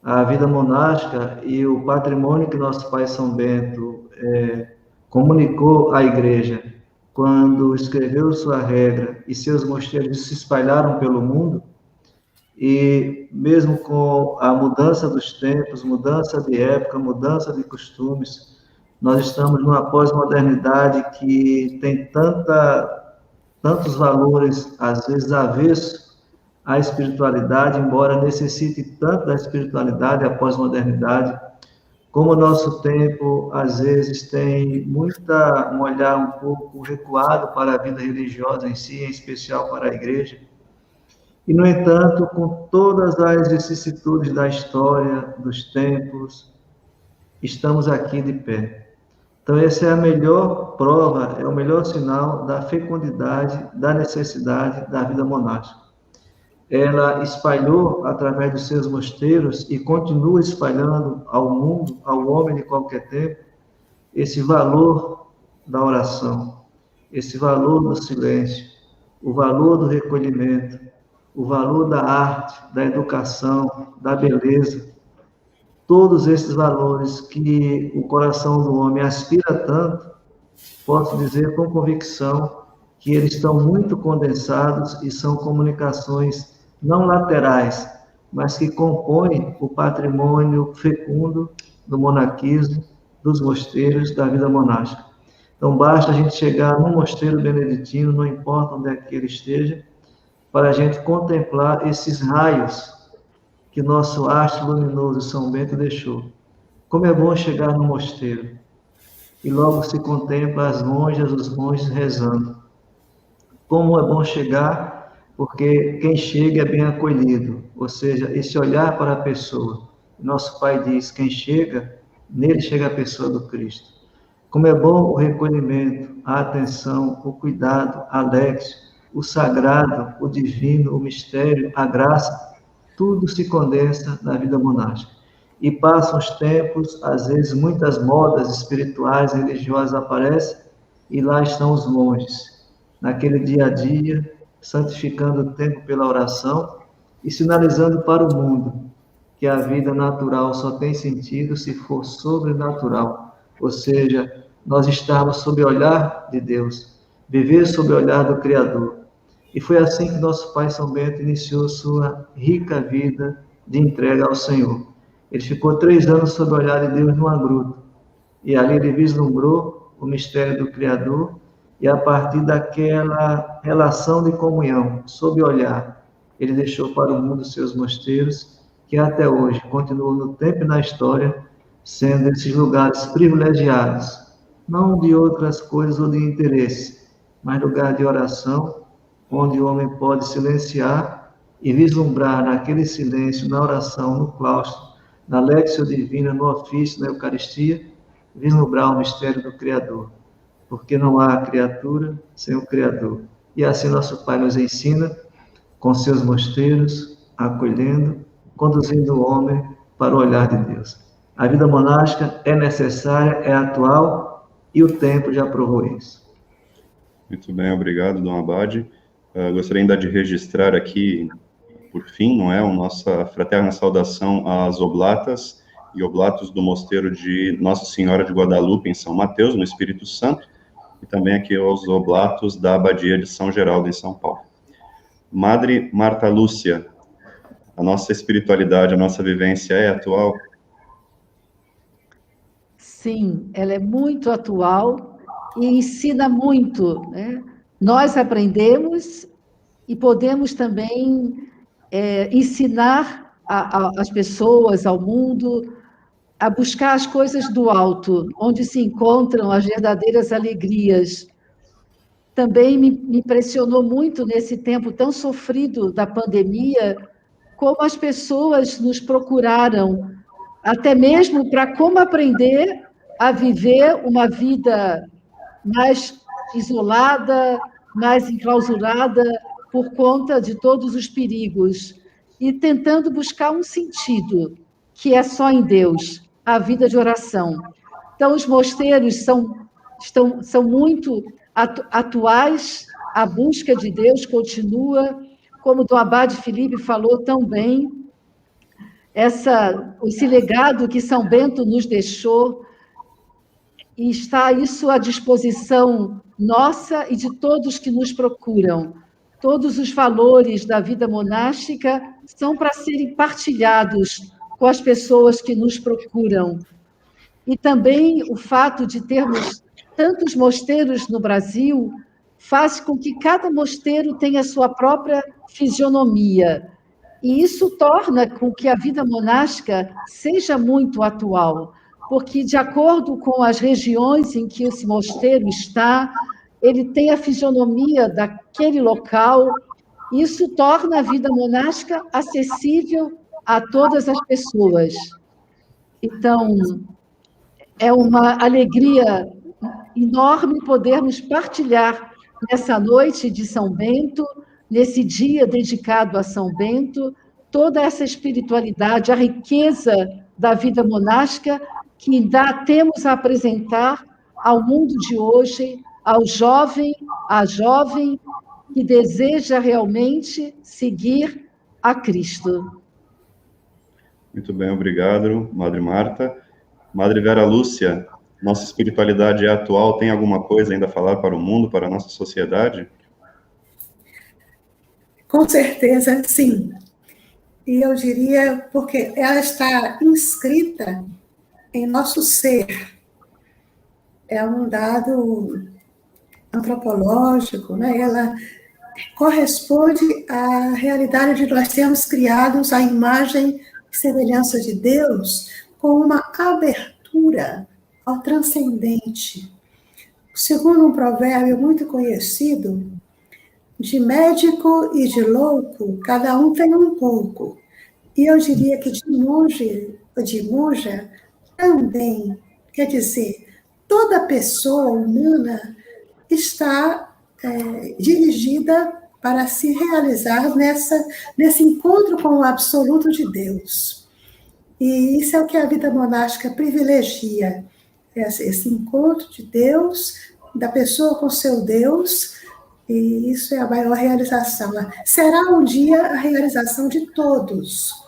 A vida monástica e o patrimônio que nosso pai São Bento comunicou à igreja quando escreveu sua regra e seus mosteiros se espalharam pelo mundo, e mesmo com a mudança dos tempos, mudança de época, mudança de costumes, nós estamos numa pós-modernidade que tem tantos valores, às vezes, avessos à espiritualidade, embora necessite tanto da espiritualidade, a pós-modernidade, como o nosso tempo, às vezes, tem um olhar um pouco recuado para a vida religiosa em si, em especial para a igreja. E, no entanto, com todas as vicissitudes da história, dos tempos, estamos aqui de pé. Então, essa é a melhor prova, é o melhor sinal da fecundidade, da necessidade da vida monástica. Ela espalhou, através dos seus mosteiros, e continua espalhando ao mundo, ao homem de qualquer tempo, esse valor da oração, esse valor do silêncio, o valor do recolhimento, o valor da arte, da educação, da beleza. Todos esses valores que o coração do homem aspira tanto, posso dizer com convicção que eles estão muito condensados e são comunicações não laterais, mas que compõem o patrimônio fecundo do monaquismo, dos mosteiros, da vida monástica. Então, basta a gente chegar num mosteiro beneditino, não importa onde é que ele esteja, para a gente contemplar esses raios que nosso astro luminoso São Bento deixou. Como é bom chegar no mosteiro e logo se contempla as monjas, os monges rezando. Como é bom chegar, porque quem chega é bem acolhido, ou seja, esse olhar para a pessoa. Nosso Pai diz, quem chega, nele chega a pessoa do Cristo. Como é bom o recolhimento, a atenção, o cuidado, a léxio, o sagrado, o divino, o mistério, a graça, tudo se condensa na vida monástica. E passam os tempos, às vezes muitas modas espirituais, religiosas aparecem, e lá estão os monges, naquele dia a dia, santificando o tempo pela oração e sinalizando para o mundo que a vida natural só tem sentido se for sobrenatural, ou seja, nós estamos sob o olhar de Deus, viver sob o olhar do Criador. E foi assim que nosso Pai São Bento iniciou sua rica vida de entrega ao Senhor. Ele ficou 3 anos sob o olhar de Deus numa gruta, e ali ele vislumbrou o mistério do Criador, e a partir daquela relação de comunhão, sob o olhar, ele deixou para o mundo seus mosteiros, que até hoje continuam no tempo e na história, sendo esses lugares privilegiados, não de outras coisas ou de interesse, mas lugar de oração, onde o homem pode silenciar e vislumbrar naquele silêncio, na oração, no claustro, na léxio divina, no ofício, na Eucaristia, vislumbrar o mistério do Criador, porque não há criatura sem o Criador. E assim nosso Pai nos ensina, com seus mosteiros, acolhendo, conduzindo o homem para o olhar de Deus. A vida monástica é necessária, é atual, e o tempo já provou isso. Muito bem, obrigado, Dom Abade. Gostaria ainda de registrar aqui, por fim, não é, a nossa fraterna saudação às oblatas e oblatos do mosteiro de Nossa Senhora de Guadalupe, em São Mateus, no Espírito Santo, e também aqui aos oblatos da Abadia de São Geraldo, em São Paulo. Madre Marta Lúcia, a nossa espiritualidade, a nossa vivência é atual? Sim, ela é muito atual e ensina muito, né? Nós aprendemos e podemos também ensinar as pessoas, ao mundo, a buscar as coisas do alto, onde se encontram as verdadeiras alegrias. Também me impressionou muito nesse tempo tão sofrido da pandemia, como as pessoas nos procuraram, até mesmo para como aprender a viver uma vida mais isolada, mais enclausurada, por conta de todos os perigos, e tentando buscar um sentido, que é só em Deus, a vida de oração. Então, os mosteiros são muito atuais, a busca de Deus continua, como o Dom Abade Filipe falou tão bem, esse legado que São Bento nos deixou, e está isso à disposição nossa e de todos que nos procuram. Todos os valores da vida monástica são para serem partilhados com as pessoas que nos procuram. E também o fato de termos tantos mosteiros no Brasil faz com que cada mosteiro tenha a sua própria fisionomia. E isso torna com que a vida monástica seja muito atual, porque, de acordo com as regiões em que esse mosteiro está, ele tem a fisionomia daquele local. Isso torna a vida monástica acessível a todas as pessoas. Então, é uma alegria enorme podermos partilhar nessa noite de São Bento, nesse dia dedicado a São Bento, toda essa espiritualidade, a riqueza da vida monástica que ainda temos a apresentar ao mundo de hoje, ao jovem, à jovem que deseja realmente seguir a Cristo. Muito bem, obrigado, Madre Marta. Madre Vera Lúcia, nossa espiritualidade é atual, tem alguma coisa ainda a falar para o mundo, para a nossa sociedade? Com certeza, sim. E eu diria, porque ela está inscrita em nosso ser. É um dado antropológico, né? Ela corresponde à realidade de nós sermos criados à imagem e semelhança de Deus, com uma abertura ao transcendente. Segundo um provérbio muito conhecido, de médico e de louco, cada um tem um pouco. E eu diria que de monge ou de monja também. Quer dizer, toda pessoa humana está dirigida para se realizar nesse encontro com o absoluto de Deus. E isso é o que a vida monástica privilegia, esse encontro de Deus, da pessoa com seu Deus, e isso é a maior realização. Será um dia a realização de todos.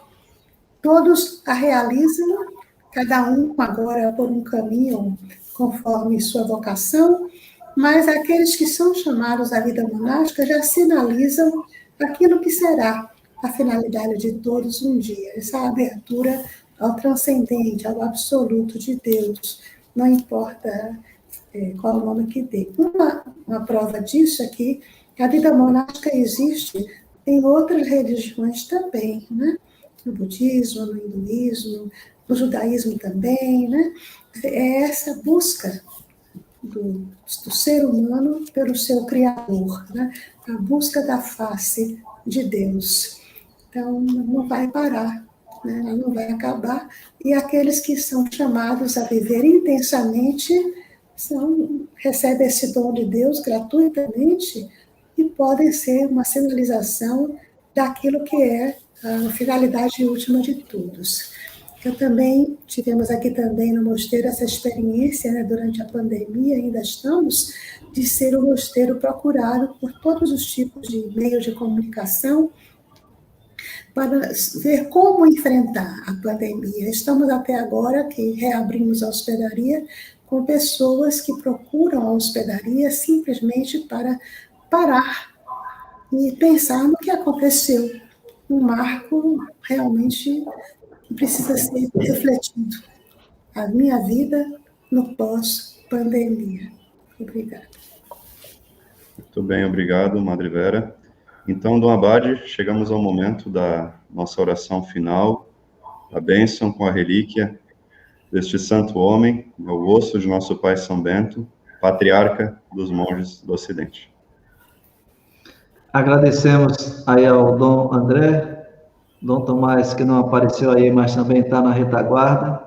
Todos a realizam, cada um agora por um caminho conforme sua vocação, mas aqueles que são chamados à vida monástica já sinalizam aquilo que será a finalidade de todos um dia, essa abertura ao transcendente, ao absoluto de Deus, não importa qual o nome que dê. Uma prova disso é que a vida monástica existe em outras religiões também, né? No budismo, no hinduísmo, no judaísmo também, né? É essa busca do ser humano pelo seu Criador, né? A busca da face de Deus. Então, não vai parar, né? Ela não vai acabar. E aqueles que são chamados a viver intensamente recebem esse dom de Deus gratuitamente e podem ser uma sinalização daquilo que é a finalidade última de todos. Eu também, tivemos aqui também no mosteiro essa experiência, né, durante a pandemia, ainda estamos, de ser um mosteiro procurado por todos os tipos de meios de comunicação para ver como enfrentar a pandemia. Estamos até agora, que reabrimos a hospedaria, com pessoas que procuram a hospedaria simplesmente para parar e pensar no que aconteceu. Um marco realmente que precisa ser refletido. A minha vida no pós-pandemia. Obrigada. Muito bem, obrigado, Madre Vera. Então, Dom Abade, chegamos ao momento da nossa oração final, a bênção com a relíquia deste santo homem, o osso de nosso Pai São Bento, patriarca dos monges do Ocidente. Agradecemos aí ao Dom André, Dom Tomás, que não apareceu aí, mas também está na retaguarda,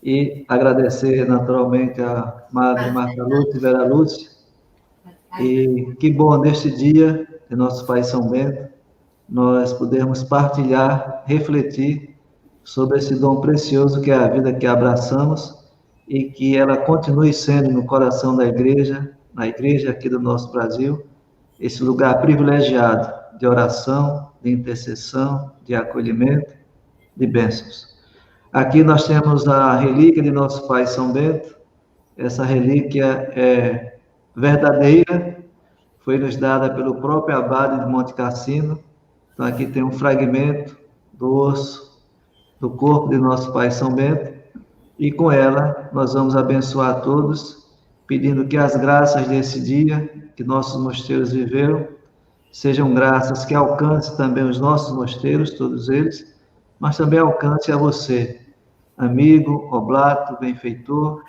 e agradecer naturalmente a Madre Marta Lúcia e Vera Lúcia, e que bom neste dia de nosso Pai São Bento, nós podermos partilhar, refletir sobre esse dom precioso que é a vida que abraçamos e que ela continue sendo no coração da igreja, na igreja aqui do nosso Brasil, esse lugar privilegiado de oração, de intercessão, de acolhimento, de bênçãos. Aqui nós temos a relíquia de nosso Pai São Bento. Essa relíquia é verdadeira, foi nos dada pelo próprio abade de Monte Cassino. Então aqui tem um fragmento do osso do corpo de nosso Pai São Bento, e com ela nós vamos abençoar todos, pedindo que as graças desse dia que nossos mosteiros viveram sejam graças que alcancem também os nossos mosteiros, todos eles, mas também alcance a você, amigo, oblato, benfeitor,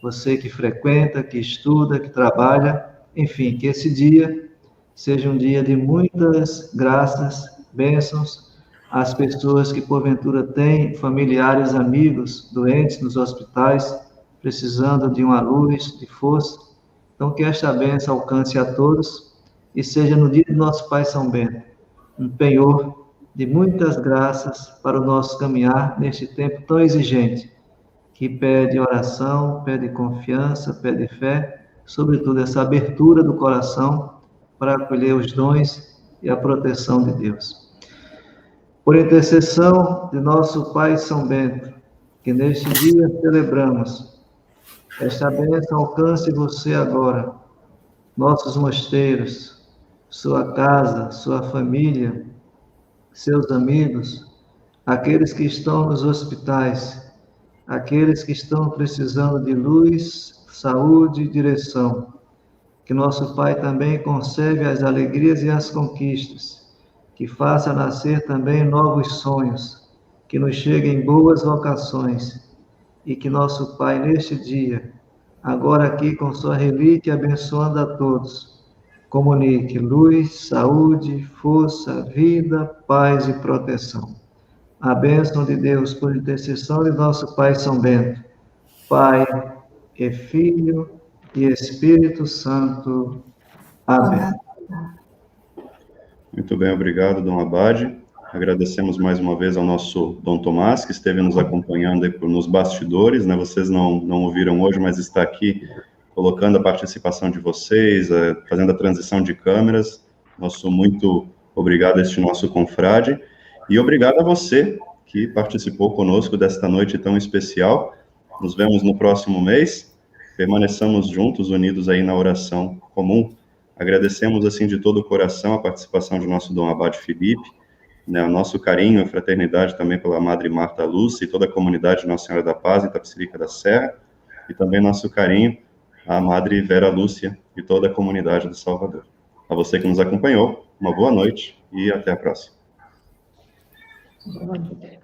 você que frequenta, que estuda, que trabalha, enfim, que esse dia seja um dia de muitas graças, bênçãos, às pessoas que porventura têm familiares, amigos, doentes nos hospitais, precisando de uma luz, de força. Então, que esta bênção alcance a todos e seja no dia do nosso Pai São Bento, um penhor de muitas graças para o nosso caminhar neste tempo tão exigente, que pede oração, pede confiança, pede fé, sobretudo essa abertura do coração para acolher os dons e a proteção de Deus. Por intercessão de nosso Pai São Bento, que neste dia celebramos, Esta bênção alcance você agora, nossos mosteiros, sua casa, sua família, seus amigos, aqueles que estão nos hospitais, aqueles que estão precisando de luz, saúde e direção. Que nosso Pai também conserve as alegrias e as conquistas, que faça nascer também novos sonhos, que nos cheguem boas vocações, e que nosso Pai, neste dia, agora aqui com sua relíquia abençoando a todos, comunique luz, saúde, força, vida, paz e proteção. A bênção de Deus por intercessão de nosso Pai São Bento, Pai e Filho e Espírito Santo. Amém. Muito bem, obrigado, Dom Abade. Agradecemos mais uma vez ao nosso Dom Tomás, que esteve nos acompanhando aí nos bastidores, né? Vocês não ouviram hoje, mas está aqui colocando a participação de vocês, fazendo a transição de câmeras. Nosso muito obrigado a este nosso confrade. E obrigado a você que participou conosco desta noite tão especial. Nos vemos no próximo mês. Permaneçamos juntos, unidos aí na oração comum. Agradecemos, assim, de todo o coração a participação de nosso Dom Abade Filipe, né, o nosso carinho e fraternidade também pela Madre Marta Lúcia e toda a comunidade Nossa Senhora da Paz, em Itapecerica da Serra, e também nosso carinho à Madre Vera Lúcia e toda a comunidade do Salvador. A você que nos acompanhou, uma boa noite e até a próxima. Boa noite.